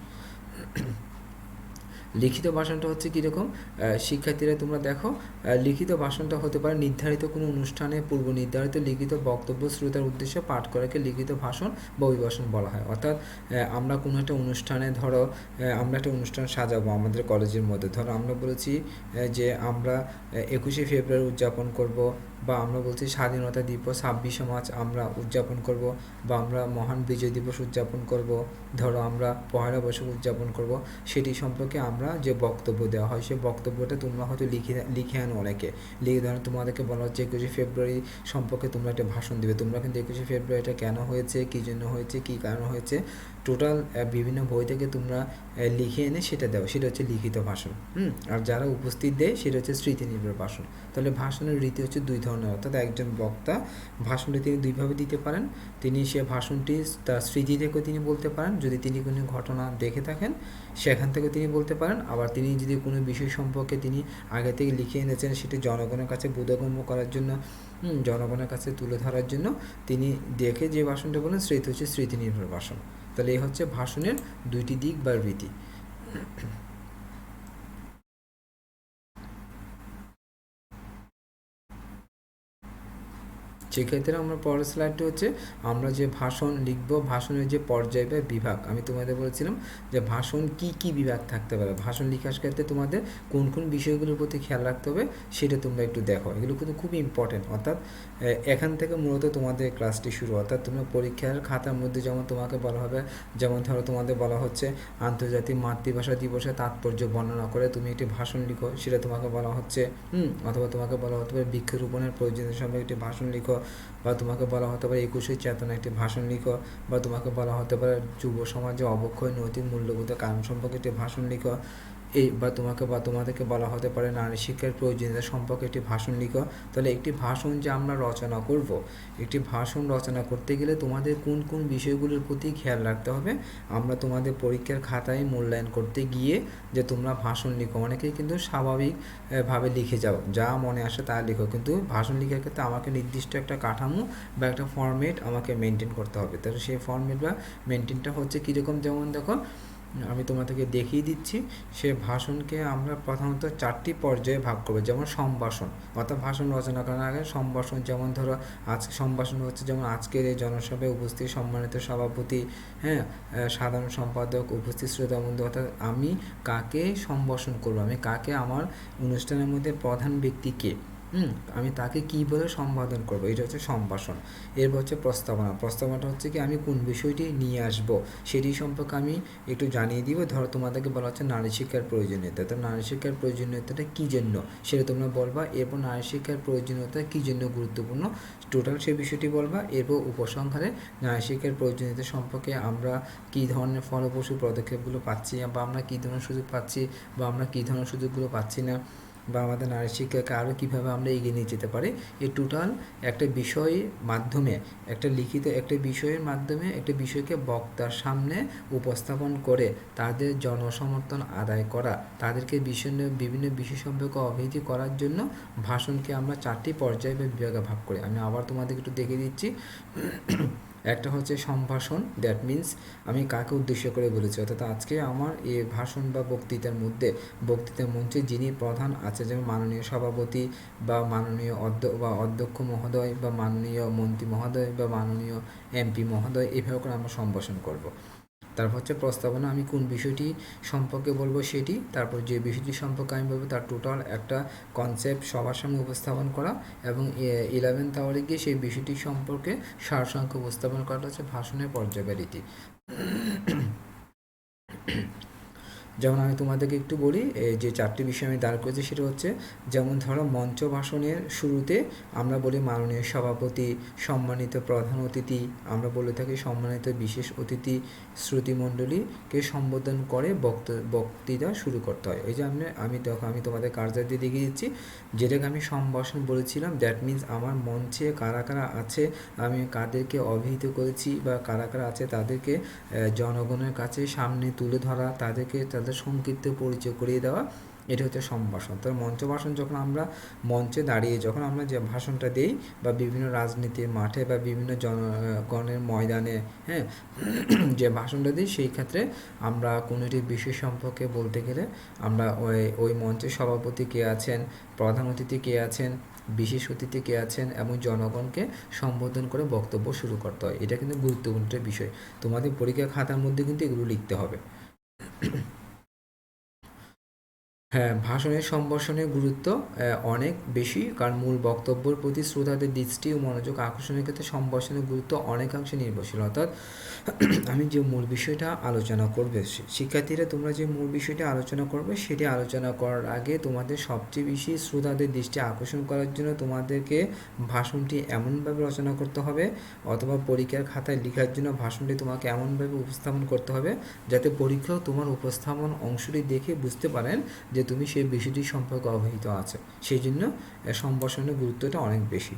লিখিত ভাষণটা হচ্ছে কীরকম? শিক্ষার্থীরা তোমরা দেখো, লিখিত ভাষণটা হতে পারে নির্ধারিত কোনো অনুষ্ঠানে পূর্ব নির্ধারিত লিখিত বক্তব্য শ্রোতার উদ্দেশ্যে পাঠ করাকে লিখিত ভাষণ বা অভিভাষণ বলা হয়। অর্থাৎ আমরা কোনো একটা অনুষ্ঠানে, ধরো আমরা একটা অনুষ্ঠান সাজাবো আমাদের কলেজের মধ্যে, ধরো আমরা বলেছি যে আমরা 21শে ফেব্রুয়ারি উদযাপন করব, বা আমরা বলছি স্বাধীনতা দিবস 26শে মার্চ আমরা উদযাপন করব, বা আমরা মহান বিজয় দিবস উদযাপন করব, ধরো আমরা পহেলা বৈশাখ উদযাপন করব। সেটি সম্পর্কে আমরা যে বক্তব্য দেওয়া হয় সেই বক্তব্যটা তোমরা হয়তো লিখে আনো অনেকে, ধরো তোমাদেরকে বলা হচ্ছে 21শে ফেব্রুয়ারি সম্পর্কে তোমরা একটা ভাষণ দেবে। তোমরা কিন্তু 21শে ফেব্রুয়ারিটা কেন হয়েছে, কী জন্য হয়েছে, কী কারণ হয়েছে, টোটাল বিভিন্ন বই থেকে তোমরা লিখে এনে সেটা দাও, সেটা হচ্ছে লিখিত ভাষণ। আর যারা উপস্থিত দেয় সেটা হচ্ছে স্মৃতি নির্ভর ভাষণ। তাহলে ভাষণের রীতি হচ্ছে দুই ধরনের, অর্থাৎ একজন বক্তা ভাষণটি তিনি দুইভাবে দিতে পারেন। তিনি সে ভাষণটি তার স্মৃতি থেকেও তিনি বলতে পারেন, যদি তিনি কোনো ঘটনা দেখে থাকেন সেখান থেকেও তিনি বলতে পারেন, আবার তিনি যদি কোনো বিষয় সম্পর্কে তিনি আগে থেকে লিখে এনেছেন সেটি জনগণের কাছে বোধগম্য করার জন্য, জনগণের কাছে তুলে ধরার জন্য তিনি দেখে যে ভাষণটা বলেন সেটি হচ্ছে স্মৃতি নির্ভর ভাষণ। তাহলে এই হচ্ছে ভাষণের দুইটি দিক বা রীতি। সেক্ষেত্রে আমরা পরের স্লাইডটি হচ্ছে আমরা যে ভাষণ লিখব, ভাষণের যে পর্যায় বা বিভাগ। আমি তোমাদের বলেছিলাম যে ভাষণ কি কি বিভাগ থাকতে পারে, ভাষণ লেখার ক্ষেত্রে তোমাদের কোন কোন বিষয়গুলোর প্রতি খেয়াল রাখতে হবে সেটা তোমরা একটু দেখো। এগুলো কিন্তু খুবই ইম্পর্টেন্ট। অর্থাৎ এখান থেকে মূলত তোমাদের ক্লাসটি শুরু। অর্থাৎ তোমরা পরীক্ষার খাতার মধ্যে যেমন তোমাকে বলা হবে, যেমন ধরো তোমাদের বলা হচ্ছে আন্তর্জাতিক মাতৃভাষা দিবসের তাৎপর্য বর্ণনা করে তুমি একটি ভাষণ লিখো, সেটা তোমাকে বলা হচ্ছে। অথবা তোমাকে বলা হতে পারে বৃক্ষরোপণের প্রয়োজনীয়তা সম্পর্কে একটি ভাষণ লিখো, বা তোমাকে বলা হতে পারে 21শে চেতনা একটি ভাষণ লিখো, বা তোমাকে বলা হতে পারে যুব সমাজে অবক্ষয় নৈতিক মূল্যবোধ কারণ সম্পর্কে একটি ভাষণ লিখো, বা তোমাদেরকে বলা হতে পারে নারী শিক্ষার প্রয়োজনীয়তা সম্পর্কে একটি ভাষণ লিখো। তাহলে একটি ভাষণ যে আমরা রচনা করব, একটি ভাষণ রচনা করতে গেলে তোমাদের কোন কোন বিষয়গুলোর প্রতি খেয়াল রাখতে হবে আমরা তোমাদের পরীক্ষার খাতায় মূল্যায়ন করতে গিয়ে যে তোমরা ভাষণ লিখো। অনেকেই কিন্তু স্বাভাবিকভাবে লিখে যাও, যা মনে আসে তা লিখো, কিন্তু ভাষণ লেখার ক্ষেত্রে আমাকে নির্দিষ্ট একটা কাঠামো বা একটা ফরম্যাট আমাকে মেনটেন করতে হবে। তাহলে সেই ফরম্যাট বা মেনটেনটা হচ্ছে কীরকম, যেমন দেখো আমি তোমাদেরকে দেখিয়ে দিচ্ছি। সে ভাষণকে আমরা প্রধানত 4টি পর্যায়ে ভাগ করবো, যেমন সম্ভাষণ, অর্থাৎ ভাষণ রচনা করার আগে সম্ভাষণ। যেমন ধরো আজকে সম্ভাষণ হচ্ছে যেমন আজকের এই জনসভায় উপস্থিত সম্মানিত সভাপতি, হ্যাঁ, সাধারণ সম্পাদক, উপস্থিত শ্রোতাবন্ধু, অর্থাৎ আমি কাকে সম্ভাষণ করবো, আমি কাকে, আমার অনুষ্ঠানের মধ্যে প্রধান ব্যক্তিকে, আমি তাকে কী বলে সম্বোধন করবো, এটা হচ্ছে সম্ভাষণ। এরপর হচ্ছে প্রস্তাবনা। প্রস্তাবনাটা হচ্ছে কি আমি কোন বিষয়টি নিয়ে আসব সেটি সম্পর্কে আমি একটু জানিয়ে দিব। ধরো তোমাদেরকে বলা হচ্ছে নারী শিক্ষার প্রয়োজনীয়তা, তো নারী শিক্ষার প্রয়োজনীয়তাটা কী জন্য সেটা তোমরা বলবা। এরপর নারী শিক্ষার প্রয়োজনীয়তা কী জন্য গুরুত্বপূর্ণ টোটাল সেই বিষয়টি বলবা। এরপর উপসংহারে নারী শিক্ষার প্রয়োজনীয়তা সম্পর্কে আমরা কী ধরনের ফলপ্রসূ পদক্ষেপগুলো পাচ্ছি, বা আমরা কী ধরনের সুযোগ পাচ্ছি, বা আমরা কী ধরনের সুযোগগুলো পাচ্ছি না, বা আমাদের নারী শিক্ষাকে আরও কীভাবে আমরা এগিয়ে নিয়ে যেতে পারি, এই টোটাল একটা বিষয়ের মাধ্যমে, একটা লিখিত একটা বিষয়ের মাধ্যমে একটা বিষয়কে বক্তার সামনে উপস্থাপন করে তাদের জনসমর্থন আদায় করা, তাদেরকে বিভিন্ন বিষয় সম্পর্কে অবহিত করার জন্য ভাষণকে আমরা 4টি পর্যায়ে বা বিভাগে ভাগ করি। আমি আবার তোমাদেরকে একটু দেখিয়ে দিচ্ছি। একটা হচ্ছে সম্ভাষণ, দ্যাট মিন্স আমি কাকে উদ্দেশ্য করে বলেছি, অর্থাৎ আজকে আমার এই ভাষণ বা বক্তৃতার মঞ্চে যিনি প্রধান আছে, যেমন মাননীয় সভাপতি বা মাননীয় অধ্যক্ষ মহোদয় বা মাননীয় মন্ত্রী মহোদয় বা মাননীয় এমপি মহোদয়, এইভাবে করে আমরা সম্ভাষণ করব। তারপর হচ্ছে প্রস্তাবনা, আমি কোন বিষয়টি সম্পর্কে বলবো সেটি, তারপর যে বিষয়টি সম্পর্কে আমি বলবো তার টোটাল একটা কনসেপ্ট সবার সামনে উপস্থাপন করা, এবং 11th আওয়ারে গিয়ে সেই বিষয়টি সম্পর্কে সারসংক্ষেপ উপস্থাপন করাটা হচ্ছে ভাষণের পর্যায়রীতি। যেমন আমি তোমাদেরকে একটু বলি, যে 4টি বিষয় আমি দাঁড় করেছি সেটা হচ্ছে, যেমন ধরো মঞ্চ ভাষণের শুরুতে আমরা বলি মাননীয় সভাপতি, সম্মানিত প্রধান অতিথি, আমরা বলে থাকি সম্মানিত বিশেষ অতিথি, শ্রুতিমণ্ডলীকে সম্বোধন করে বক্তৃতা শুরু করতে হয়। এই যে আমি তোমাদের কার্যাদি দিয়ে দেখিয়ে দিচ্ছি, যেটাকে আমি সম্ভাষণ বলেছিলাম। দ্যাট মিন্স আমার মঞ্চে কারা কারা আছে, আমি কাদেরকে অভিহিত করেছি, বা কারা কারা আছে তাদেরকে জনগণের কাছে সামনে তুলে ধরা, তাদেরকে তাদের সংক্ষিপ্ত পরিচয় করিয়ে দেওয়া, এটা হচ্ছে সম্ভাষণ। তো মঞ্চ ভাষণ যখন আমরা মঞ্চে দাঁড়িয়ে যখন আমরা যে ভাষণটা দিই, বা বিভিন্ন রাজনীতির মাঠে বা বিভিন্ন জনগণের ময়দানে, হ্যাঁ, যে ভাষণটা দিই, সেই ক্ষেত্রে আমরা কোনো একটি বিষয় সম্পর্কে বলতে গেলে আমরা ওই মঞ্চের সভাপতি কে আছেন, প্রধান অতিথি কে আছেন, বিশেষ অতিথি কে আছেন, এবং জনগণকে সম্বোধন করে বক্তব্য শুরু করতে হয়। এটা কিন্তু গুরুত্বপূর্ণ একটা বিষয়, তোমাদের পরীক্ষা খাতার মধ্যে কিন্তু এগুলো লিখতে হবে। হ্যাঁ, ভাষণের সম্ভাষণের গুরুত্ব অনেক বেশি, কারণ মূল বক্তব্যের প্রতি শ্রোতাদের দৃষ্টি ও মনোযোগ আকর্ষণের ক্ষেত্রে সম্ভাষণের গুরুত্ব অনেকাংশে নির্ভরশীল। অর্থাৎ আমি যে মূল বিষয়টা আলোচনা করবে, শিক্ষার্থীরা তোমরা যে মূল বিষয়টা আলোচনা করবে সেটি আলোচনা করার আগে তোমাদের সবচেয়ে বেশি শ্রোতাদের দৃষ্টি আকর্ষণ করার জন্য তোমাদেরকে ভাষণটি এমনভাবে রচনা করতে হবে, অথবা পরীক্ষার খাতায় লেখার জন্য ভাষণটি তোমাকে এমনভাবে উপস্থাপন করতে হবে যাতে পরীক্ষক তোমার উপস্থাপন অংশটি দেখে বুঝতে পারেন যে তুমি সেই বিষয়টি সম্পর্কে অবহিত আছো। সেই জন্য সম্ভাষণের গুরুত্বটা অনেক বেশি।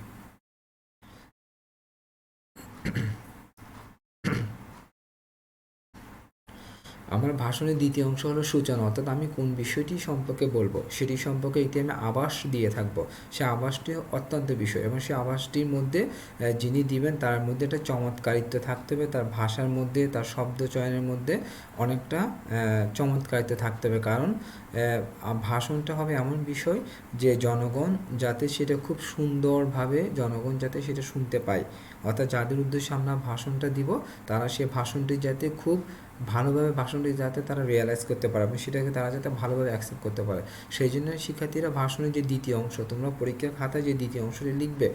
আমার ভাষণের দ্বিতীয় অংশ হলো সূচনা, অর্থাৎ আমি কোন বিষয়টি সম্পর্কে বলবো সেটি সম্পর্কে একটি আমি আভাস দিয়ে থাকবো। সে আভাসটি অত্যন্ত বিষয়, এবং সে আভাসটির মধ্যে যিনি দিবেন তার মধ্যে একটা চমৎকারিত্ব থাকতে হবে, তার ভাষার মধ্যে, তার শব্দ চয়নের মধ্যে অনেকটা চমৎকারিত্ব থাকতে হবে। কারণ ভাষণটা হবে এমন বিষয় যে জনগণ যাতে সেটা খুব সুন্দরভাবে জনগণ যাতে সেটা শুনতে পায়, অর্থাৎ যাদের উদ্দেশ্যে আমরা ভাষণটা দিব তারা সে ভাষণটি যাতে খুব ভালোভাবে ভাষণটি যাতে তারা রিয়েলাইজ করতে পারে, এবং সেটাকে তারা যাতে ভালোভাবে অ্যাকসেপ্ট করতে পারে। সেই জন্য শিক্ষার্থীরা ভাষণের যে দ্বিতীয় অংশ, তোমরা পরীক্ষার খাতায় যে দ্বিতীয় অংশটি লিখবে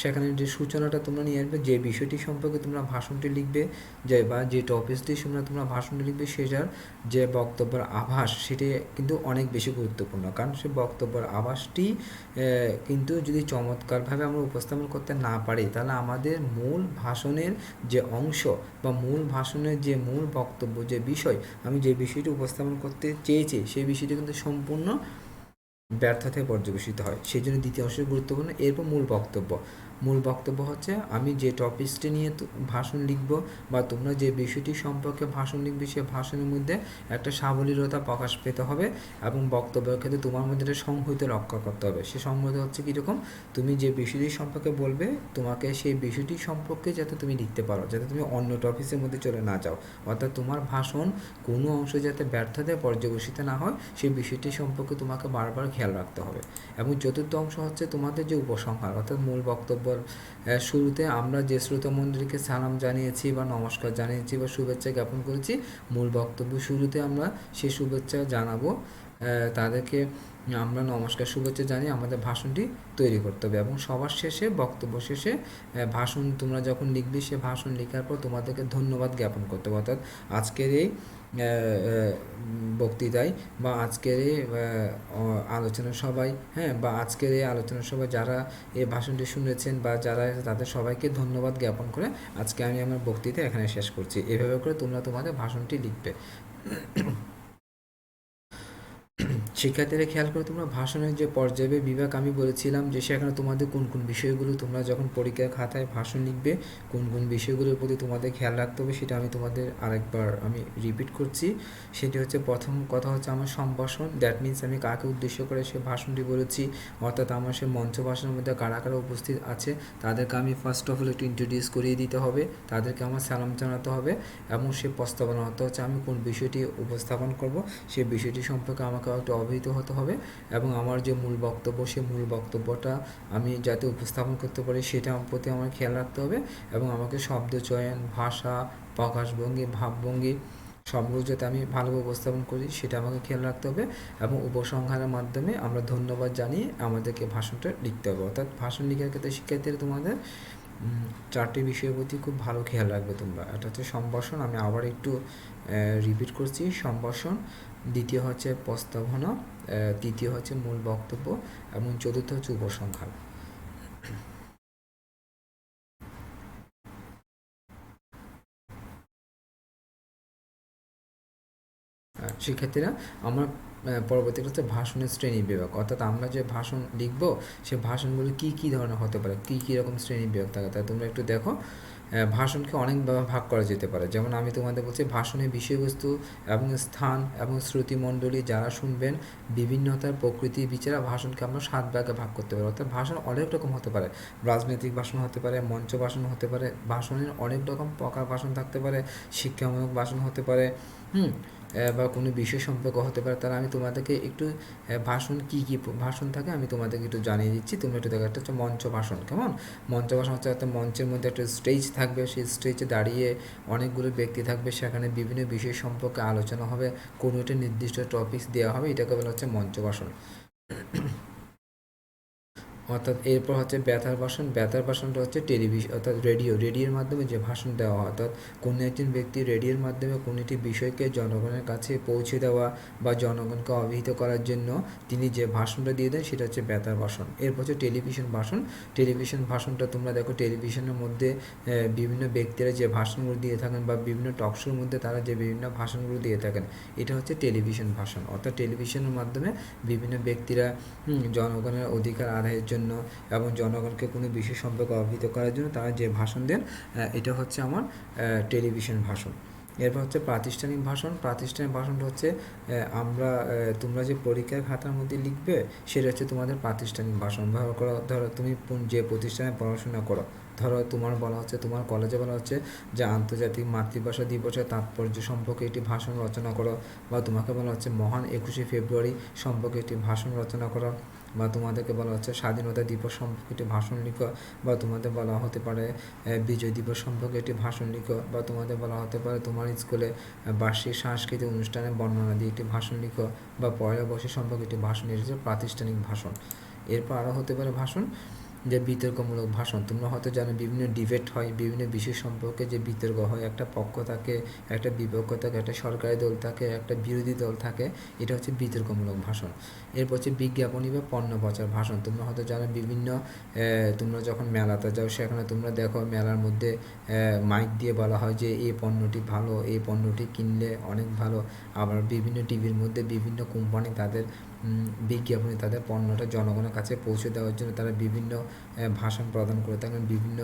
সেখানে যে সূচনাটা তোমরা নিয়ে আসবে, যে বিষয়টি সম্পর্কে তোমরা ভাষণটি লিখবে, বা যে টপিকটির সামনে তোমরা ভাষণটি লিখবে সেটার যে বক্তব্যের আভাস সেটি কিন্তু অনেক বেশি গুরুত্বপূর্ণ। কারণ সে বক্তব্যের আভাসটি কিন্তু যদি চমৎকারভাবে আমরা উপস্থাপন করতে না পারি, তাহলে আমাদের মূল ভাষণের যে অংশ বা মূল ভাষণের যে মূল বক্তব্য, যে বিষয় আমি যে বিষয়টি উপস্থাপন করতে চেয়েছি, সেই বিষয়টি কিন্তু সম্পূর্ণ ব্যর্থতায় পর্যবেসিত হয়। সেই জন্য দ্বিতীয় অংশ গুরুত্বপূর্ণ। এরপর মূল বক্তব্য। মূল বক্তব্য হচ্ছে আমি যে টপিকসটি নিয়ে ভাষণ লিখব বা তোমরা যে বিষয়টি সম্পর্কে ভাষণ লিখবে সে ভাষণের মধ্যে একটা সাবলীলতা প্রকাশ পেতে হবে এবং বক্তব্যের ক্ষেত্রে তোমার মধ্যে একটা সংহিতা রক্ষা করতে হবে। সে সংহিতা হচ্ছে কীরকম, তুমি যে বিষয়টি সম্পর্কে বলবে তোমাকে সেই বিষয়টি সম্পর্কে যাতে তুমি লিখতে পারো, যাতে তুমি অন্য টপিক্সের মধ্যে চলে না যাও, অর্থাৎ তোমার ভাষণ কোনো অংশ যাতে ব্যর্থতায় পর্যবসিত না হয় সেই বিষয়টি সম্পর্কে তোমাকে বারবার খেয়াল রাখতে হবে। এবং চতুর্থ অংশ হচ্ছে তোমাদের যে উপসংহার, অর্থাৎ মূল বক্তব্যের শুরুতে আমরা যে শ্রোতামণ্ডলীকে সালাম জানিয়েছি বা নমস্কার জানিয়েছি বা শুভেচ্ছা জ্ঞাপন করেছি, মূল বক্তব্য শুরুতে আমরা সেই শুভেচ্ছা জানাবো, তাদেরকে আমরা নমস্কার শুভেচ্ছা জানিয়ে আমাদের ভাষণটি তৈরি করতে হবে। এবং সবার শেষে বক্তব্য শেষে ভাষণ তোমরা যখন লিখবে সে ভাষণ লেখার পর তোমাদেরকে ধন্যবাদ জ্ঞাপন করতে হবে। অর্থাৎ আজকের এই বক্তৃতায় বা আজকের এই আলোচনা সবাই বা আজকের এই আলোচনা সবাই যারা এই ভাষণটি শুনেছেন বা যারা তাদের সবাইকে ধন্যবাদ জ্ঞাপন করে আজকে আমি আমার বক্তৃতা এখানে শেষ করছি। এভাবে করে তোমরা তোমাদের ভাষণটি লিখবে। শিক্ষার্থীরা খেয়াল করে তোমরা ভাষণের যে পর্যায়ে বিভাগ আমি বলেছিলাম যে সেখানে তোমাদের কোন কোন বিষয়গুলো তোমরা যখন পরীক্ষার খাতায় ভাষণ লিখবে কোন কোন বিষয়গুলোর প্রতি তোমাদের খেয়াল রাখতে হবে সেটা আমি তোমাদের আরেকবার আমি রিপিট করছি। সেটি হচ্ছে প্রথম কথা হচ্ছে আমার সম্ভাষণ, দ্যাট মিনস আমি কাকে উদ্দেশ্য করে সে ভাষণটি বলেছি, অর্থাৎ আমার সে মঞ্চ ভাষণের মধ্যে কারা কারা উপস্থিত আছে তাদেরকে আমি ফার্স্ট অফ অল একটু ইন্ট্রোডিউস করিয়ে দিতে হবে, তাদেরকে আমার সালাম জানাতে হবে এবং সে প্রস্তাবনা অর্থাৎ হচ্ছে আমি কোন বিষয়টি উপস্থাপন করব সেই বিষয়টি সম্পর্কে আমাকে একটু অবহিত হতে হবে এবং আমার যে মূল বক্তব্য সেই মূল বক্তব্যটা আমি যাতে উপস্থাপন করতে পারি সেটা প্রতি আমার খেয়াল রাখতে হবে এবং আমাকে শব্দ চয়ন, ভাষা, প্রকাশভঙ্গি, ভাবভঙ্গি সবগুলো যাতে আমি ভালোভাবে উপস্থাপন করি সেটা আমাকে খেয়াল রাখতে হবে এবং উপসংহারের মাধ্যমে আমরা ধন্যবাদ জানিয়ে আমাদেরকে ভাষণটা লিখতে হবে। অর্থাৎ ভাষণ লেখার ক্ষেত্রে শিক্ষার্থীরা তোমাদের চারটি বিষয়ের প্রতি খুব ভালো খেয়াল রাখবে তোমরা। এটা হচ্ছে সম্ভাষণ, আমি আবার একটু রিপিট করছি, সম্ভাষণ, দ্বিতীয় হচ্ছে প্রস্তাবনা, তৃতীয় হচ্ছে মূল বক্তব্য এবং চতুর্থ হচ্ছে উপসংহার। শিক্ষার্থীরা আমার পরবর্তী হচ্ছে ভাষণের শ্রেণী বিভাগ, অর্থাৎ আমরা যে ভাষণ লিখব সে ভাষণগুলো কী কী ধরনের হতে পারে, কী কী রকম শ্রেণী বিভাগ থাকে তাই তোমরা একটু দেখো। ভাষণকে অনেকভাবে ভাগ করা যেতে পারে, যেমন আমি তোমাদের বলছি ভাষণের বিষয়বস্তু এবং স্থান এবং শ্রুতিমণ্ডলী যারা শুনবেন বিভিন্নতার প্রকৃতি বিচারা ভাষণকে আমরা 7 ভাগে ভাগ করতে পারি। অর্থাৎ ভাষণ অনেক রকম হতে পারে, রাজনৈতিক ভাষণ হতে পারে, মঞ্চ ভাষণ হতে পারে, ভাষণের অনেক রকম প্রকার ভাষণ থাকতে পারে, শিক্ষামূলক ভাষণ হতে পারে বা কোনো বিষয় সম্পর্ক হতে পারে। তাহলে আমি তোমাদেরকে একটু ভাষণ কী কী ভাষণ থাকে আমি তোমাদেরকে একটু জানিয়ে দিচ্ছি, তোমরা একটু দেখো। একটা হচ্ছে মঞ্চ ভাষণ, কেমন মঞ্চ ভাষণ হচ্ছে একটা মঞ্চের মধ্যে একটা স্টেজ থাকবে, সেই স্টেজে দাঁড়িয়ে অনেকগুলো ব্যক্তি থাকবে, সেখানে বিভিন্ন বিষয় সম্পর্কে আলোচনা হবে, কোনো একটা নির্দিষ্ট টপিকস দেওয়া হবে, এটাকে বলা হচ্ছে মঞ্চ ভাষণ। অর্থাৎ এরপর হচ্ছে বেতার ভাষণ, বেতার ভাষণটা হচ্ছে টেলিভিশন অর্থাৎ রেডিওর মাধ্যমে যে ভাষণ দেওয়া হয়, অর্থাৎ কোনো একজন ব্যক্তি রেডিওর মাধ্যমে কোনো একটি বিষয়কে জনগণের কাছে পৌঁছে দেওয়া বা জনগণকে অবহিত করার জন্য তিনি যে ভাষণটা দিয়ে দেন সেটা হচ্ছে বেতার ভাষণ। এরপর হচ্ছে টেলিভিশন ভাষণ, টেলিভিশন ভাষণটা তোমরা দেখো টেলিভিশনের মধ্যে বিভিন্ন ব্যক্তিরা যে ভাষণগুলো দিয়ে থাকেন বা বিভিন্ন টকশোর মধ্যে তারা যে বিভিন্ন ভাষণগুলো দিয়ে থাকেন এটা হচ্ছে টেলিভিশন ভাষণ। অর্থাৎ টেলিভিশনের মাধ্যমে বিভিন্ন ব্যক্তিরা জনগণের অধিকার আদায়ের জন্য এবং জনগণকে কোনো বিষয় সম্পর্কে অবহিত করার জন্য তারা যে ভাষণ দেন এটা হচ্ছে আমার টেলিভিশন ভাষণ। এরপর হচ্ছে প্রাতিষ্ঠানিক ভাষণ, প্রাতিষ্ঠানিক ভাষণটা হচ্ছে আমরা তোমরা যে পরীক্ষার খাতার মধ্যে লিখবে সেটা হচ্ছে তোমাদের প্রাতিষ্ঠানিক ভাষণ। ধরো তুমি যে প্রতিষ্ঠানে পড়াশোনা করো, ধরো তোমার বলা হচ্ছে তোমার কলেজে বলা হচ্ছে যে আন্তর্জাতিক মাতৃভাষা দিবসের তাৎপর্য সম্পর্কে একটি ভাষণ রচনা করো, বা তোমাকে বলা হচ্ছে মহান 21শে ফেব্রুয়ারি সম্পর্কে একটি ভাষণ রচনা করো, বা তোমাদেরকে বলা হচ্ছে স্বাধীনতা দিবস সম্পর্কে একটি ভাষণ লিখো, বা তোমাদের বলা হতে পারে বিজয় দিবস সম্পর্কে একটি ভাষণ লিখো, বা তোমাদের বলা হতে পারে তোমার স্কুলে বার্ষিক সাংস্কৃতিক অনুষ্ঠানের বর্ণনা দিয়ে একটি ভাষণ লিখো, বা পয়লা বৈশাখ সম্পর্কে একটি ভাষণ লিখেছে, প্রাতিষ্ঠানিক ভাষণ। এরপর আরও হতে পারে ভাষণ যে বিতর্কমূলক ভাষণ। তোমরা হয়তো জানো বিভিন্ন ডিবেট হয়, বিভিন্ন বিষয় সম্পর্কে যে বিতর্ক হয়, একটা পক্ষ থাকে, একটা বিপক্ষ থাকে, একটা সরকারি দল থাকে, একটা বিরোধী দল থাকে, এটা হচ্ছে বিতর্কমূলক ভাষণ। এরপর হচ্ছে বিজ্ঞাপনী বা পণ্য প্রচার ভাষণ। তোমরা হয়তো জানো বিভিন্ন তোমরা যখন মেলাতে যাও সেখানে তোমরা দেখো মেলার মধ্যে মাইক দিয়ে বলা হয় যে এই পণ্যটি ভালো, এই পণ্যটি কিনলে অনেক ভালো। আবার বিভিন্ন টিভির মধ্যে বিভিন্ন কোম্পানি তাদের বিজ্ঞাপনে তাদের পণ্যটা জনগণের কাছে পৌঁছে দেওয়ার জন্য তারা বিভিন্ন ভাষণ প্রদান করে থাকেন, বিভিন্ন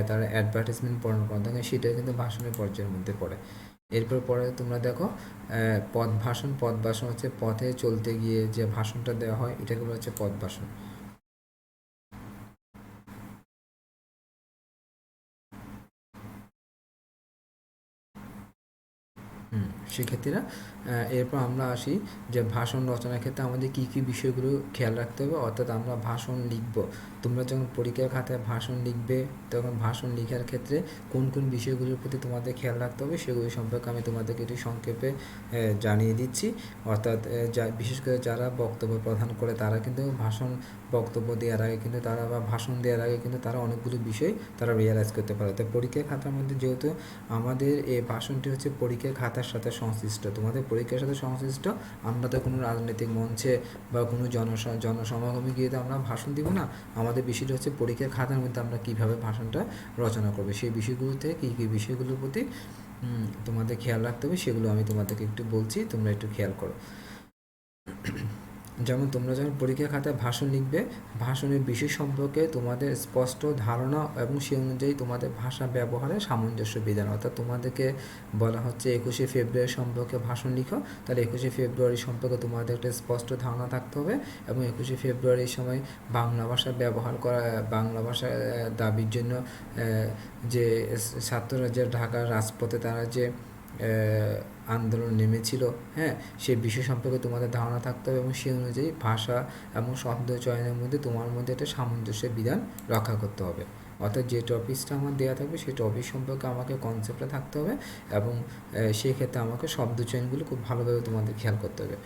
তারা অ্যাডভার্টাইজমেন্ট প্রদান করে থাকেন, সেটা কিন্তু ভাষণের পর্যায়ের মধ্যে পড়ে। এরপর পরে তোমরা দেখো পদ ভাষণ হচ্ছে পথে চলতে গিয়ে যে ভাষণটা দেওয়া হয়, এটাকে বলা হচ্ছে পদ ভাষণ। শিক্ষার্থীরা, এরপর আমরা আসি যে ভাষণ রচনার ক্ষেত্রে আমাদের কী কী বিষয়গুলো খেয়াল রাখতে হবে। অর্থাৎ আমরা ভাষণ লিখব, তোমরা যখন পরীক্ষার খাতায় ভাষণ লিখবে তখন ভাষণ লেখার ক্ষেত্রে কোন কোন বিষয়গুলোর প্রতি তোমাদের খেয়াল রাখতে হবে সেগুলি সম্পর্কে আমি তোমাদেরকে একটু সংক্ষেপে জানিয়ে দিচ্ছি। অর্থাৎ বিশেষ করে যারা বক্তব্য প্রদান করে তারা কিন্তু বক্তব্য দেওয়ার আগে কিন্তু তারা বা ভাষণ দেওয়ার আগে কিন্তু তারা অনেকগুলো বিষয় তারা রিয়ালাইজ করতে পারে। তো পরীক্ষার খাতার মধ্যে যেহেতু আমাদের এই ভাষণটি হচ্ছে পরীক্ষার খাতার সাথে সংশ্লিষ্ট, তোমাদের পরীক্ষার সাথে সংশ্লিষ্ট, আমরা তো কোনো রাজনৈতিক মঞ্চে বা কোনো জনসমাগমে গিয়ে তো আমরা ভাষণ দিব না। আমাদের বিষয়টা হচ্ছে পরীক্ষার খাতার মধ্যে আমরা কীভাবে ভাষণটা রচনা করবো, সেই বিষয়গুলোতে কী কী বিষয়গুলোর প্রতি তোমাদের খেয়াল রাখতে হবে সেগুলো আমি তোমাদেরকে একটু বলছি, তোমরা একটু খেয়াল করো। যেমন তোমরা যখন পরীক্ষা খাতায় ভাষণ লিখবে, ভাষণের বিষয় সম্পর্কে তোমাদের স্পষ্ট ধারণা এবং সেই অনুযায়ী তোমাদের ভাষা ব্যবহারে সামঞ্জস্য বিধান। অর্থাৎ তোমাদেরকে বলা হচ্ছে 21শে ফেব্রুয়ারি সম্পর্কে ভাষণ লিখো, তাহলে 21শে ফেব্রুয়ারি সম্পর্কে তোমাদের একটা স্পষ্ট ধারণা থাকতে হবে এবং 21শে ফেব্রুয়ারির সময় বাংলা ভাষা ব্যবহার করা, বাংলা ভাষা দাবির জন্য যে ছাত্ররা যে ঢাকার রাজপথে তারা যে আন্দোলন নেমেছিল, হ্যাঁ, সেই বিষয় সম্পর্কে তোমাদের ধারণা থাকতে হবে এবং সেই অনুযায়ী ভাষা এবং শব্দ চয়নের মধ্যে তোমার মধ্যে একটা সামঞ্জস্যের বিধান রক্ষা করতে হবে। অর্থাৎ যে টপিকসটা আমার দেওয়া থাকবে সেই টপিক সম্পর্কে আমাকে কনসেপ্টটা থাকতে হবে এবং সেই ক্ষেত্রে আমাকে শব্দ চয়নগুলো খুব ভালোভাবে তোমাদের খেয়াল করতে হবে।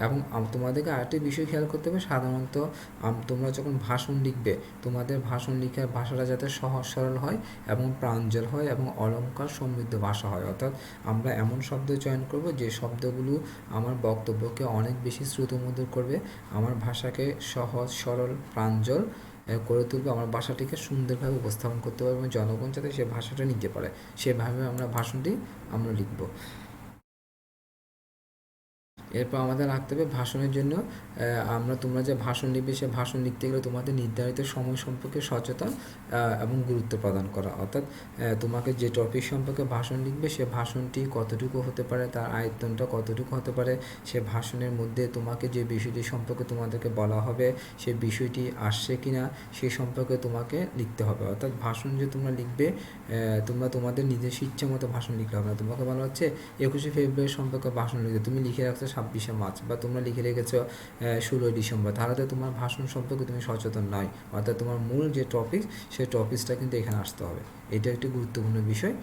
এবং তোমাদেরকে আরেকটি বিষয় খেয়াল করতে হবে, সাধারণত তোমরা যখন ভাষণ লিখবে তোমাদের ভাষণ লেখার ভাষাটা যাতে সহজ সরল হয় এবং প্রাঞ্জল হয় এবং অলঙ্কার সমৃদ্ধ ভাষা হয়। অর্থাৎ আমরা এমন শব্দ চয়ন করব যে শব্দগুলো আমার বক্তব্যকে অনেক বেশি শ্রুতমধুর করবে, আমার ভাষাকে সহজ সরল প্রাঞ্জল করে তুলবে, আমার ভাষাটিকে সুন্দরভাবে উপস্থাপন করতে পারবে এবং জনগণ যাতে সে ভাষাটা নিতে পারে সেভাবে আমরা ভাষণটি আমরা লিখব। এরপর আমাদের রাখতে হবে ভাষণের জন্য তোমরা যে ভাষণ লিখবে সে ভাষণ লিখতে গেলে তোমাদের নির্ধারিত সময় সম্পর্কে সচেতন এবং গুরুত্ব প্রদান করা। অর্থাৎ তোমাকে যে টপিক সম্পর্কে ভাষণ লিখবে সে ভাষণটি কতটুকু হতে পারে, তার আয়তনটা কতটুকু হতে পারে, সে ভাষণের মধ্যে তোমাকে যে বিষয়টি সম্পর্কে তোমাদেরকে বলা হবে সে বিষয়টি আসছে কি না সে সম্পর্কে তোমাকে লিখতে হবে। অর্থাৎ ভাষণ যে তোমরা লিখবে তোমরা তোমাদের নিজস্ব ইচ্ছা মতো ভাষণ লিখতে হবে না। তোমাকে বলা হচ্ছে 21শে ফেব্রুয়ারি সম্পর্কে ভাষণ লিখতে, তুমি লিখে রাখছো 26শে মার্চ বা তোমরা লিখে রেখেছো 16ই ডিসেম্বর, তাহলে তো তোমার ভাষণ সম্পর্কে তুমি সচেতন নয়। অর্থাৎ তোমার মূল যে টপিক সেই টপিকসটা কিন্তু এখানে আসতে হবে, এটা একটি গুরুত্বপূর্ণ বিষয়।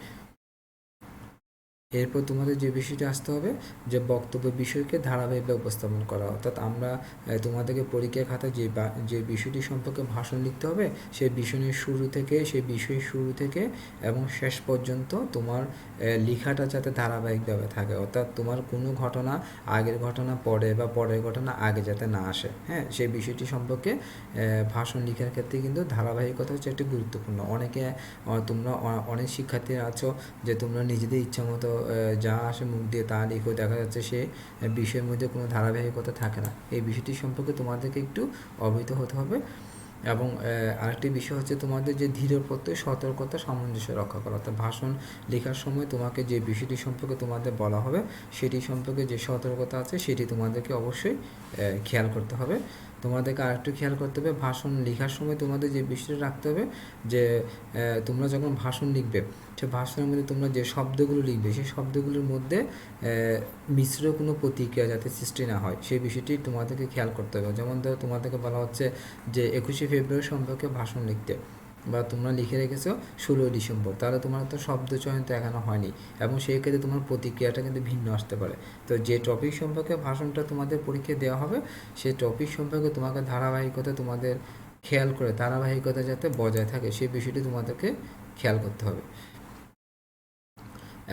এরপর তোমাদের যে বিষয়টি আসতে হবে যে বক্তব্য বিষয়কে ধারাবাহিকভাবে উপস্থাপন করা। অর্থাৎ আমরা তোমাদেরকে পরীক্ষার খাতায় যে বিষয়টি সম্পর্কে ভাষণ লিখতে হবে সেই বিষয়ের শুরু থেকে এবং শেষ পর্যন্ত তোমার লেখাটা যাতে ধারাবাহিকভাবে থাকে। অর্থাৎ তোমার কোনো ঘটনা আগের ঘটনা পরে বা পরের ঘটনা আগে যাতে না আসে, হ্যাঁ, সেই বিষয়টি সম্পর্কে ভাষণ লেখার ক্ষেত্রে কিন্তু ধারাবাহিকতা হচ্ছে একটি গুরুত্বপূর্ণ। তোমরা অনেক শিক্ষার্থীরা আছো যে তোমরা নিজেদের ইচ্ছা মতো যা আসে মুখ দিয়ে তা লিখো, দেখা যাচ্ছে সে বিষয়ের মধ্যে কোনো ধারাবাহিকতা থাকে না। এই বিষয়টি সম্পর্কে তোমাদেরকে একটু অবহিত হতে হবে। এবং আরেকটি বিষয় হচ্ছে তোমাদের যে ধীর প্রত্যয় সতর্কতা সামঞ্জস্য রক্ষা করা। অর্থাৎ ভাষণ লেখার সময় তোমাকে যে বিষয়টি সম্পর্কে তোমাদের বলা হবে সেটি সম্পর্কে যে সতর্কতা আছে সেটি তোমাদেরকে অবশ্যই খেয়াল করতে হবে। তোমাদেরকে আরেকটু খেয়াল করতে হবে ভাষণ লেখার সময় তোমাদের যে বিষয়টা রাখতে হবে যে তোমরা যখন ভাষণ লিখবে সে ভাষণের মধ্যে তোমরা যে শব্দগুলো লিখবে সেই শব্দগুলোর মধ্যে মিশ্র কোনো প্রতিক্রিয়া যাতে সৃষ্টি না হয় সেই বিষয়টি তোমাদেরকে খেয়াল করতে হবে। যেমন ধরো তোমাদেরকে বলা হচ্ছে যে 21শে ফেব্রুয়ারি সম্পর্কে ভাষণ লিখতে, বা তোমরা লিখে রেখেছো 16ই ডিসেম্বর, তাহলে তোমার তো শব্দ চয়ন তো এখনো হয়নি এবং সেই ক্ষেত্রে তোমার প্রতিক্রিয়াটা কিন্তু ভিন্ন আসতে পারে। তো যে টপিক সম্পর্কে ভাষণটা তোমাদের পরীক্ষায় দেওয়া হবে সেই টপিক সম্পর্কে তোমাকে তোমাদের খেয়াল করে ধারাবাহিকতা যাতে বজায় থাকে সেই বিষয়টি তোমাদেরকে খেয়াল করতে হবে।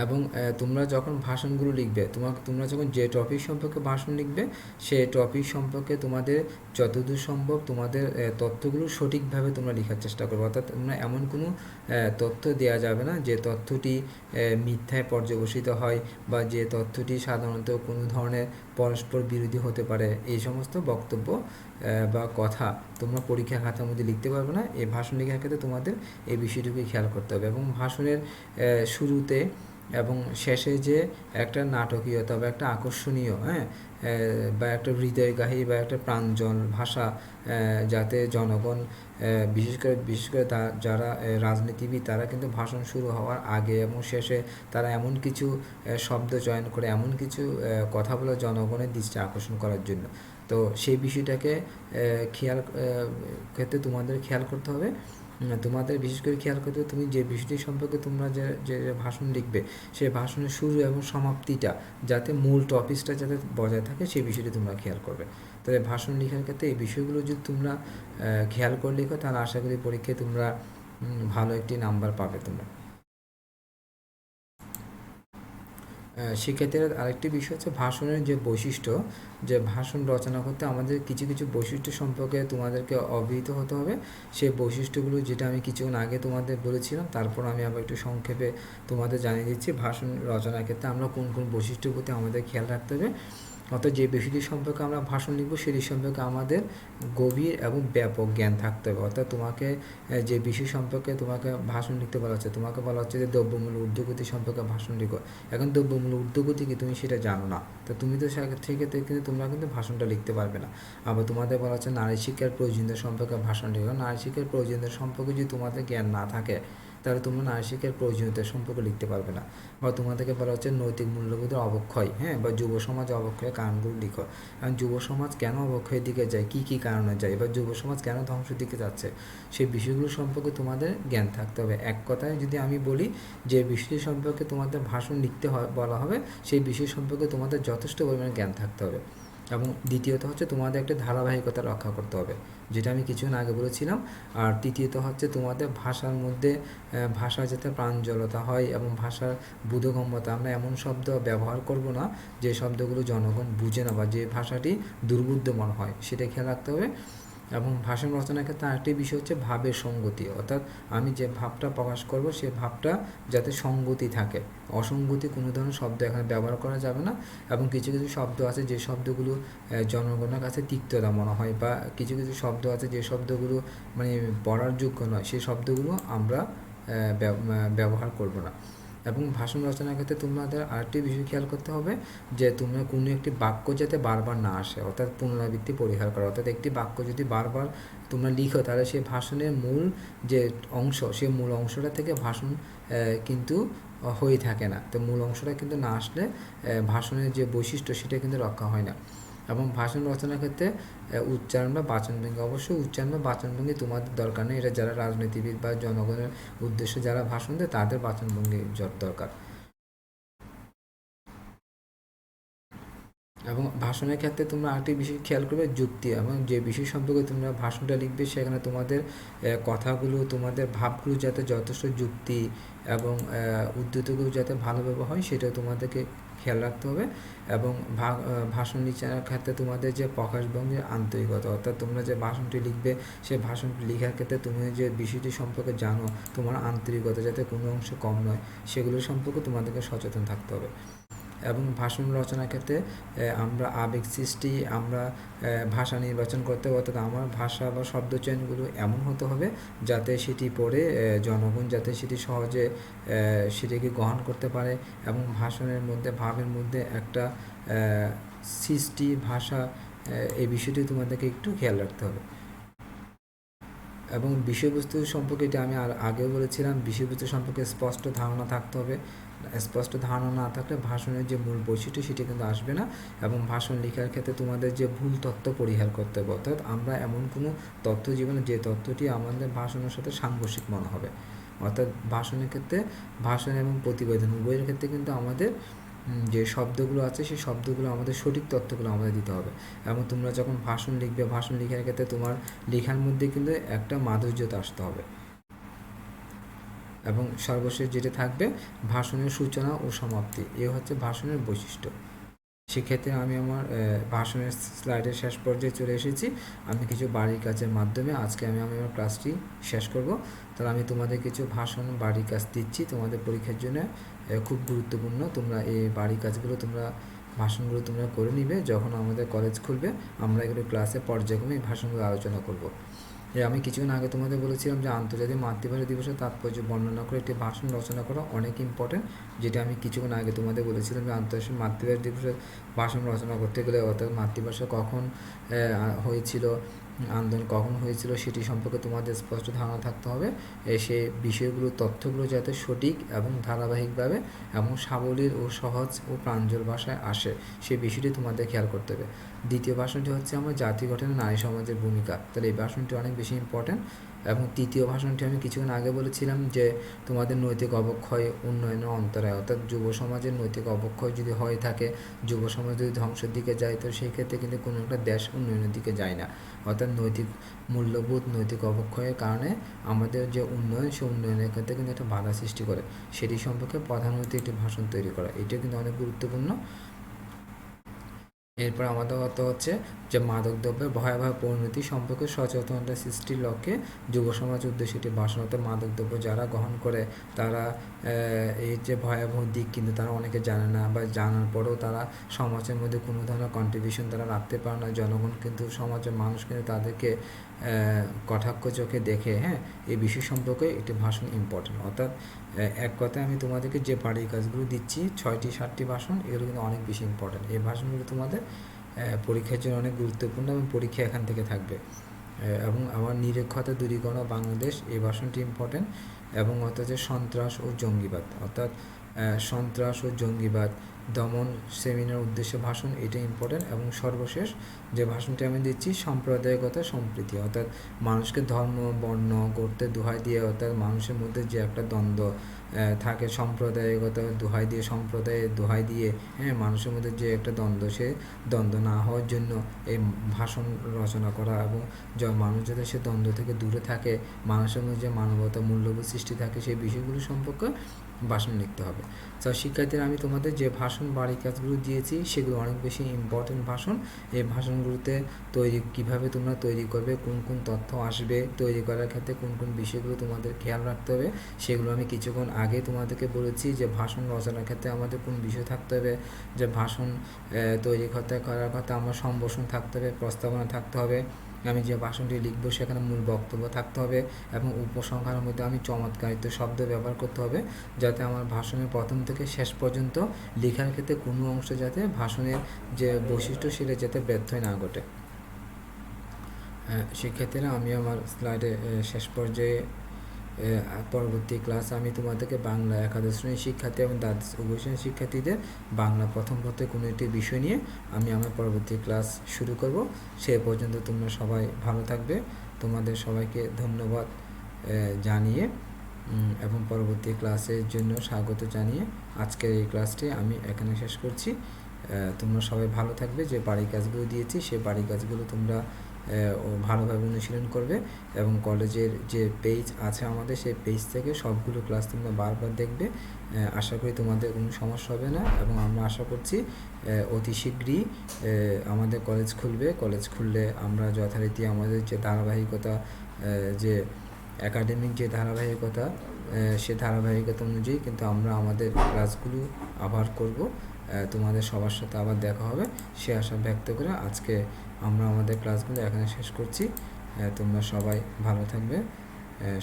এবং তোমরা যখন ভাষণগুলো লিখবে তোমরা যখন যে টপিক সম্পর্কে ভাষণ লিখবে সেই টপিক সম্পর্কে তোমাদের যতদূর সম্ভব তোমাদের তথ্যগুলো সঠিকভাবে তোমরা লেখার চেষ্টা করবে। অর্থাৎ তোমরা এমন কোনো তথ্য দেওয়া যাবে না যে তথ্যটি মিথ্যায় পর্যবসিত হয় বা যে তথ্যটি সাধারণত কোনো ধরনের পরস্পর বিরোধী হতে পারে। এই সমস্ত বক্তব্য বা কথা তোমরা পরীক্ষা খাতার মধ্যে লিখতে পারবে না। এই ভাষণ লেখার ক্ষেত্রে তোমাদের এই বিষয়টুকুই খেয়াল করতে হবে। এবং ভাষণের শুরুতে এবং শেষে যে একটা নাটকীয়তা বা একটা আকর্ষণীয় বা একটা হৃদয়গাহী বা একটা প্রাঞ্জল ভাষা, যাতে জনগণ বিশেষ করে যারা রাজনীতিবিদ তারা কিন্তু ভাষণ শুরু হওয়ার আগে এবং শেষে তারা এমন কিছু শব্দ চয়ন করে, এমন কিছু কথা বলে জনগণের দৃষ্টি আকর্ষণ করার জন্য। তো সেই বিষয়টাকে ক্ষেত্রে তোমাদের খেয়াল করতে হবে। তোমাদের বিশেষ করে খেয়াল করতে হবে তুমি যে বিষয়টি সম্পর্কে তোমরা যে ভাষণ লিখবে সেই ভাষণের শুরু এবং সমাপ্তিটা যাতে মূল টপিকসটা যাতে বজায় থাকে সেই বিষয়টি তোমরা খেয়াল করবে। তাহলে ভাষণ লেখার ক্ষেত্রে এই বিষয়গুলো যদি তোমরা খেয়াল করে লেখো তাহলে আশা করি পরীক্ষায় তোমরা ভালো একটি নাম্বার পাবে তোমরা। শিক্ষার্থীরা আরেকটি বিষয় হচ্ছে ভাষণের যে বৈশিষ্ট্য, যে ভাষণ রচনা করতে আমাদের কিছু কিছু বৈশিষ্ট্য সম্পর্কে তোমাদেরকে অবহিত হতে হবে। সেই বৈশিষ্ট্যগুলো যেটা আমি কিছুক্ষণ আগে তোমাদের বলেছিলাম, তারপর আমি আবার একটু সংক্ষেপে তোমাদের জানিয়ে দিচ্ছি ভাষণ রচনার ক্ষেত্রে আমরা কোন কোন বৈশিষ্ট্যের প্রতি আমাদের খেয়াল রাখতে হবে। অর্থাৎ যে বিষয়টি সম্পর্কে আমরা ভাষণ লিখব সেটি সম্পর্কে আমাদের গভীর এবং ব্যাপক জ্ঞান থাকতে হবে। অর্থাৎ তোমাকে যে বিষয় সম্পর্কে তোমাকে ভাষণ লিখতে বলা হচ্ছে, তোমাকে বলা হচ্ছে যে দ্রব্যমূল্য ঊর্ধ্বগতি সম্পর্কে ভাষণ লিখো। এখন দ্রব্যমূল্য ঊর্ধ্বগতি কি তুমি সেটা জানো না, তো তুমি তো সেক্ষেত্রে কিন্তু তোমরা কিন্তু ভাষণটা লিখতে পারবে না। আবার তোমাদের বলা হচ্ছে নারী শিক্ষার প্রয়োজনীয়তা সম্পর্কে ভাষণ লিখো। নারী শিক্ষার প্রয়োজনীয়তা সম্পর্কে যদি তোমাদের জ্ঞান না থাকে তাহলে তোমরা নারী শিক্ষার প্রয়োজনীয়তা সম্পর্কে লিখতে পারবে না। বা তোমাদেরকে বলা হচ্ছে নৈতিক মূল্যবোধের অবক্ষয়, বা যুব সমাজ অবক্ষয়ের কারণগুলো লিখো। কারণ যুব সমাজ কেন অবক্ষয়ের দিকে যায়, কী কী কারণে যায়, বা যুব সমাজ কেন ধ্বংসের দিকে যাচ্ছে, সেই বিষয়গুলো সম্পর্কে তোমাদের জ্ঞান থাকতে হবে। এক কথায় যদি আমি বলি যে বিষয় সম্পর্কে তোমাদের ভাষণ লিখতে বলা হবে সেই বিষয় সম্পর্কে তোমাদের যথেষ্ট পরিমাণে জ্ঞান থাকতে হবে। এবং দ্বিতীয়ত হচ্ছে তোমাদের একটা ধারাবাহিকতা রক্ষা করতে হবে, যেটা আমি কিছুক্ষণ আগে বলেছিলাম। আর তৃতীয়ত হচ্ছে তোমাদের ভাষার মধ্যে ভাষা যাতে প্রাঞ্জলতা হয় এবং ভাষার বোধগম্যতা, আমরা এমন শব্দ ব্যবহার করব না যে শব্দগুলো জনগণ বুঝে না বা যে ভাষাটি দুর্বোধ্যময় হয়, সেটা খেয়াল রাখতে হবে। এবং ভাষণ রচনার ক্ষেত্রে আরেকটি বিষয় হচ্ছে ভাবের সঙ্গতি, অর্থাৎ আমি যে ভাবটা প্রকাশ করব সেই ভাবটা যাতে সঙ্গতি থাকে, অসঙ্গতি কোনো ধরনের শব্দ এখানে ব্যবহার করা যাবে না। এবং কিছু কিছু শব্দ আছে যে শব্দগুলো জনগণের কাছে তিক্ততা মনে হয়, বা কিছু কিছু শব্দ আছে যে শব্দগুলো মানে পড়ার যোগ্য নয়, সেই শব্দগুলো আমরা ব্যবহার করব না। এবং ভাষণ রচনার ক্ষেত্রে তোমাদের আরেকটি বিষয় খেয়াল করতে হবে যে তোমরা কোনো একটি বাক্য যাতে বারবার না আসে, অর্থাৎ পুনরাবৃত্তি পরিহার করা। অর্থাৎ একটি বাক্য যদি বারবার তোমরা লিখো তাহলে সেই ভাষণের মূল যে অংশ সেই মূল অংশটা থেকে ভাষণ কিন্তু হয়ে থাকে না। তো মূল অংশটা কিন্তু না আসলে ভাষণের যে বৈশিষ্ট্য সেটা কিন্তু রক্ষা হয় না। এবং ভাষণ রচনার ক্ষেত্রে উচ্চারণ বা বাচনভঙ্গি, অবশ্যই উচ্চারণ বা বাচনভঙ্গি তোমাদের দরকার নেই, এটা যারা রাজনীতিবিদ বা জনগণের উদ্দেশ্যে যারা ভাষণ দেয় তাদের বাচনভঙ্গি দরকার। এবং ভাষণের ক্ষেত্রে তোমরা আরেকটি বিষয় খেয়াল করবে যুক্তি, এবং যে বিষয় সম্পর্কে তোমরা ভাষণটা লিখবে সেখানে তোমাদের কথাগুলো তোমাদের ভাবগুলো যাতে যথেষ্ট যুক্তি এবং উদ্ধৃতগুলো যাতে ভালোভাবে হয় সেটা তোমাদেরকে খেয়াল রাখতে হবে। এবং ভাষণ লিখার ক্ষেত্রে তোমাদের যে প্রকাশভঙ্গির আন্তরিকতা, অর্থাৎ তোমরা যে ভাষণটি লিখবে সেই ভাষণটি লেখার ক্ষেত্রে তুমি যে বিষয়টি সম্পর্কে জানো তোমার আন্তরিকতা যাতে কোনো অংশ কম নয় সেগুলো সম্পর্কে তোমাদেরকে সচেতন থাকতে হবে। এবং ভাষণ রচনার ক্ষেত্রে আমরা আবেগ সৃষ্টি, আমরা ভাষা নির্বাচন করতে হবে। অর্থাৎ আমার ভাষা বা শব্দচয়নগুলো এমন হতে হবে যাতে সেটি পড়ে জনগণ যাতে সেটি সহজে সেটিকে গ্রহণ করতে পারে। এবং ভাষণের মধ্যে ভাবের মধ্যে একটা সৃষ্টি ভাষা, এই বিষয়টি তোমাদেরকে একটু খেয়াল রাখতে হবে। এবং বিষয়বস্তু সম্পর্কে, এটা আমি আগেও বলেছিলাম, বিষয়বস্তু সম্পর্কে স্পষ্ট ধারণা থাকতে হবে। স্পষ্ট ধারণা না থাকলে ভাষণের যে মূল বৈশিষ্ট্য সেটি কিন্তু আসবে না। এবং ভাষণ লেখার ক্ষেত্রে তোমাদের যে ভুল তথ্য পরিহার করতে হবে, অর্থাৎ আমরা এমন কোনো তথ্য জীবনে যে তথ্যটি আমাদের ভাষণের সাথে সাংঘর্ষিক মনে হবে। অর্থাৎ ভাষণের ক্ষেত্রে ভাষণ এবং প্রতিবেদন উভয়ের ক্ষেত্রে কিন্তু আমাদের যে শব্দগুলো আছে সেই শব্দগুলো আমাদের সঠিক তথ্যগুলো আমাদের দিতে হবে। এবং তোমরা যখন ভাষণ লিখবে ভাষণ লেখার ক্ষেত্রে তোমার লেখার মধ্যে কিন্তু একটা মাধুর্যতা আসতে হবে। এবং সর্বশেষ যেটা থাকবে ভাষণের সূচনা ও সমাপ্তি। এ হচ্ছে ভাষণের বৈশিষ্ট্য। সেক্ষেত্রে আমি আমার ভাষণের স্লাইডের শেষ পর্যায়ে চলে এসেছি। আমি কিছু বাড়ির কাজের মাধ্যমে আজকে আমি আমার ক্লাসটি শেষ করব। তাহলে আমি তোমাদের কিছু ভাষণ বাড়ির কাজ দিচ্ছি তোমাদের পরীক্ষার জন্য, খুব গুরুত্বপূর্ণ। তোমরা এই বাড়ির কাজগুলো ভাষণগুলো তোমরা করে নিবে। যখন আমাদের কলেজ খুলবে আমরা এগুলো ক্লাসে পর্যায়ক্রমে এই ভাষণগুলো আলোচনা করব। আমি কিছুক্ষণ আগে তোমাদের বলেছিলাম যে আন্তর্জাতিক মাতৃভাষা দিবসের তাৎপর্য বর্ণনা করে একটি ভাষণ রচনা করা অনেক ইম্পর্টেন্ট, যেটা আমি কিছুক্ষণ আগে তোমাদের বলেছিলাম যে আন্তর্জাতিক মাতৃভাষা দিবসের ভাষণ রচনা করতে গেলে অর্থাৎ মাতৃভাষা কখন হয়েছিল, আন্দোলন কখন হয়েছিল সেটি সম্পর্কে তোমাদের স্পষ্ট ধারণা থাকতে হবে। সে বিষয়গুলো তথ্যগুলো যাতে সঠিক এবং ধারাবাহিকভাবে এবং সাবলীল ও সহজ ও প্রাঞ্জল ভাষায় আসে সেই বিষয়টি তোমাদের খেয়াল করতে হবে। দ্বিতীয় ভাষণটি হচ্ছে আমার জাতি গঠনে নারী সমাজের ভূমিকা। তাহলে এই ভাষণটি অনেক বেশি ইম্পর্ট্যান্ট। এবং তৃতীয় ভাষণটি আমি কিছুক্ষণ আগে বলেছিলাম যে তোমাদের নৈতিক অবক্ষয় উন্নয়নের অন্তরায়, অর্থাৎ যুব সমাজের নৈতিক অবক্ষয় যদি হয়ে থাকে, যুব সমাজ যদি ধ্বংসের দিকে যায়, তো সেই ক্ষেত্রে কিন্তু কোনো একটা দেশ উন্নয়নের দিকে যায় না। অর্থাৎ নৈতিক মূল্যবোধ নৈতিক অবক্ষয়ের কারণে আমাদের যে উন্নয়ন, সে উন্নয়নের ক্ষেত্রে কিন্তু একটা বাধা সৃষ্টি করে। সেটি সম্পর্কে প্রধানত একটি ভাষণ তৈরি করা, এটা কিন্তু অনেক গুরুত্বপূর্ণ। এরপর আমাদের কথা হচ্ছে যে মাদকদ্রব্যের ভয়াবহ পরিণতি সম্পর্কে সচেতনতা সৃষ্টির লক্ষ্যে যুব সমাজ উদ্দেশ্যে একটি ভাষণ। অর্থাৎ মাদকদ্রব্য যারা গ্রহণ করে তারা এই যে ভয়াবহ দিক কিন্তু তারা অনেকে জানে না, বা জানার পরেও তারা সমাজের মধ্যে কোনো ধরনের কন্ট্রিবিউশন তারা রাখতে পারে না। জনগণ কিন্তু সমাজের মানুষ কিন্তু তাদেরকে কটাক্ষ চোখে দেখে। এই বিষয় সম্পর্কে একটি ভাষণ ইম্পর্টেন্ট। অর্থাৎ এক কথায় আমি তোমাদেরকে যে বাড়ির কাজগুলো দিচ্ছি 6টি-7টি ভাষণ, এগুলো কিন্তু অনেক বেশি ইম্পর্টেন্ট। এই ভাষণগুলো তোমাদের পরীক্ষার জন্য অনেক গুরুত্বপূর্ণ এবং পরীক্ষা এখান থেকে থাকবে। এবং আমার নিরক্ষরতা দূরীকরণ বাংলাদেশ, এই ভাষণটি ইম্পর্টেন্ট। এবং অর্থাৎ যে সন্ত্রাস ও জঙ্গিবাদ, অর্থাৎ সন্ত্রাস ও জঙ্গিবাদ দমন সেমিনার উদ্দেশ্যে ভাষণ, এটা ইম্পর্টেন্ট। এবং সর্বশেষ যে ভাষণটি আমি দিচ্ছি সাম্প্রদায়িকতা সম্প্রীতি, অর্থাৎ মানুষকে ধর্ম বর্ণ করতে দোহাই দিয়ে, অর্থাৎ মানুষের মধ্যে যে একটা দ্বন্দ্ব থাকে, সাম্প্রদায়িকতা দোহাই দিয়ে, সম্প্রদায়ের দোহাই দিয়ে, মানুষের মধ্যে যে একটা দ্বন্দ্ব, সে দ্বন্দ্ব না হওয়ার জন্য এই ভাষণ রচনা করা। এবং মানুষ যাতে সে দ্বন্দ্ব থেকে দূরে থাকে, মানুষের মধ্যে যে মানবতা মূল্যবোধ সৃষ্টি থাকে, সেই বিষয়গুলো সম্পর্কে ভাষণ লিখতে হবে। তো শিক্ষার্থীরা, আমি তোমাদের যে ভাষণ বাড়ির কাজগুলো দিয়েছি সেগুলো অনেক বেশি ইম্পর্টেন্ট ভাষণ। এই ভাষণগুলোতে কীভাবে তোমরা তৈরি করবে, কোন কোন তথ্য আসবে, তৈরি করার ক্ষেত্রে কোন কোন বিষয়গুলো তোমাদের খেয়াল রাখতে হবে, সেগুলো আমি কিছুক্ষণ আগে তোমাদেরকে বলেছি। যে ভাষণ রচনার ক্ষেত্রে আমাদের কোন বিষয় থাকতে হবে, যে ভাষণ তৈরি করার কথা আমার সম্ভাষণ থাকতে হবে, প্রস্তাবনা থাকতে হবে, আমি যে ভাষণটি লিখব সেখানে মূল বক্তব্য থাকতে হবে, এবং উপসংহারের মধ্যে আমি চমৎকারিত শব্দ ব্যবহার করতে হবে, যাতে আমার ভাষণের প্রথম থেকে শেষ পর্যন্ত লেখার ক্ষেত্রে কোনো অংশ যাতে ভাষণের যে বৈশিষ্ট্য সেটা যাতে ব্যত্যয় না ঘটে। শিক্ষার্থীরা, আমি আমার স্লাইডে শেষ পর্যায়ে পরবর্তী ক্লাস আমি তোমাদেরকে বাংলা একাদশ শ্রেণীর শিক্ষার্থী এবং দ্বাদশ উভয় শ্রেণীর শিক্ষার্থীদের বাংলা প্রথম পত্রে কোনো একটি বিষয় নিয়ে আমি আমার পরবর্তী ক্লাস শুরু করব। সে পর্যন্ত তোমরা সবাই ভালো থাকবে। তোমাদের সবাইকে ধন্যবাদ জানিয়ে এবং পরবর্তী ক্লাসের জন্য স্বাগত জানিয়ে আজকের এই ক্লাসটি আমি এখানে শেষ করছি। তোমরা সবাই ভালো থাকবে। যে বাড়ির কাজগুলো দিয়েছি সেই বাড়ির কাজগুলো তোমরা ভালোভাবে অনুশীলন করবে, এবং কলেজের যে পেজ আছে আমাদের, সেই পেজ থেকে সবগুলো ক্লাস তোমরা বারবার দেখবে। আশা করি তোমাদের কোনো সমস্যা হবে না, এবং আমরা আশা করছি অতি শীঘ্রই আমাদের কলেজ খুলবে। কলেজ খুললে আমরা যথারীতি আমাদের যে ধারাবাহিকতা, যে একাডেমিক যে ধারাবাহিকতা, সে ধারাবাহিকতা অনুযায়ী কিন্তু আমরা আমাদের ক্লাসগুলো আবার করব। তোমাদের সবার সাথে আবার দেখা হবে সে আশা ব্যক্ত করে আজকে আমরা আমাদের ক্লাসগুলো এখানে শেষ করছি। তোমরা সবাই ভালো থাকবে।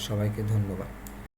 সবাইকে ধন্যবাদ।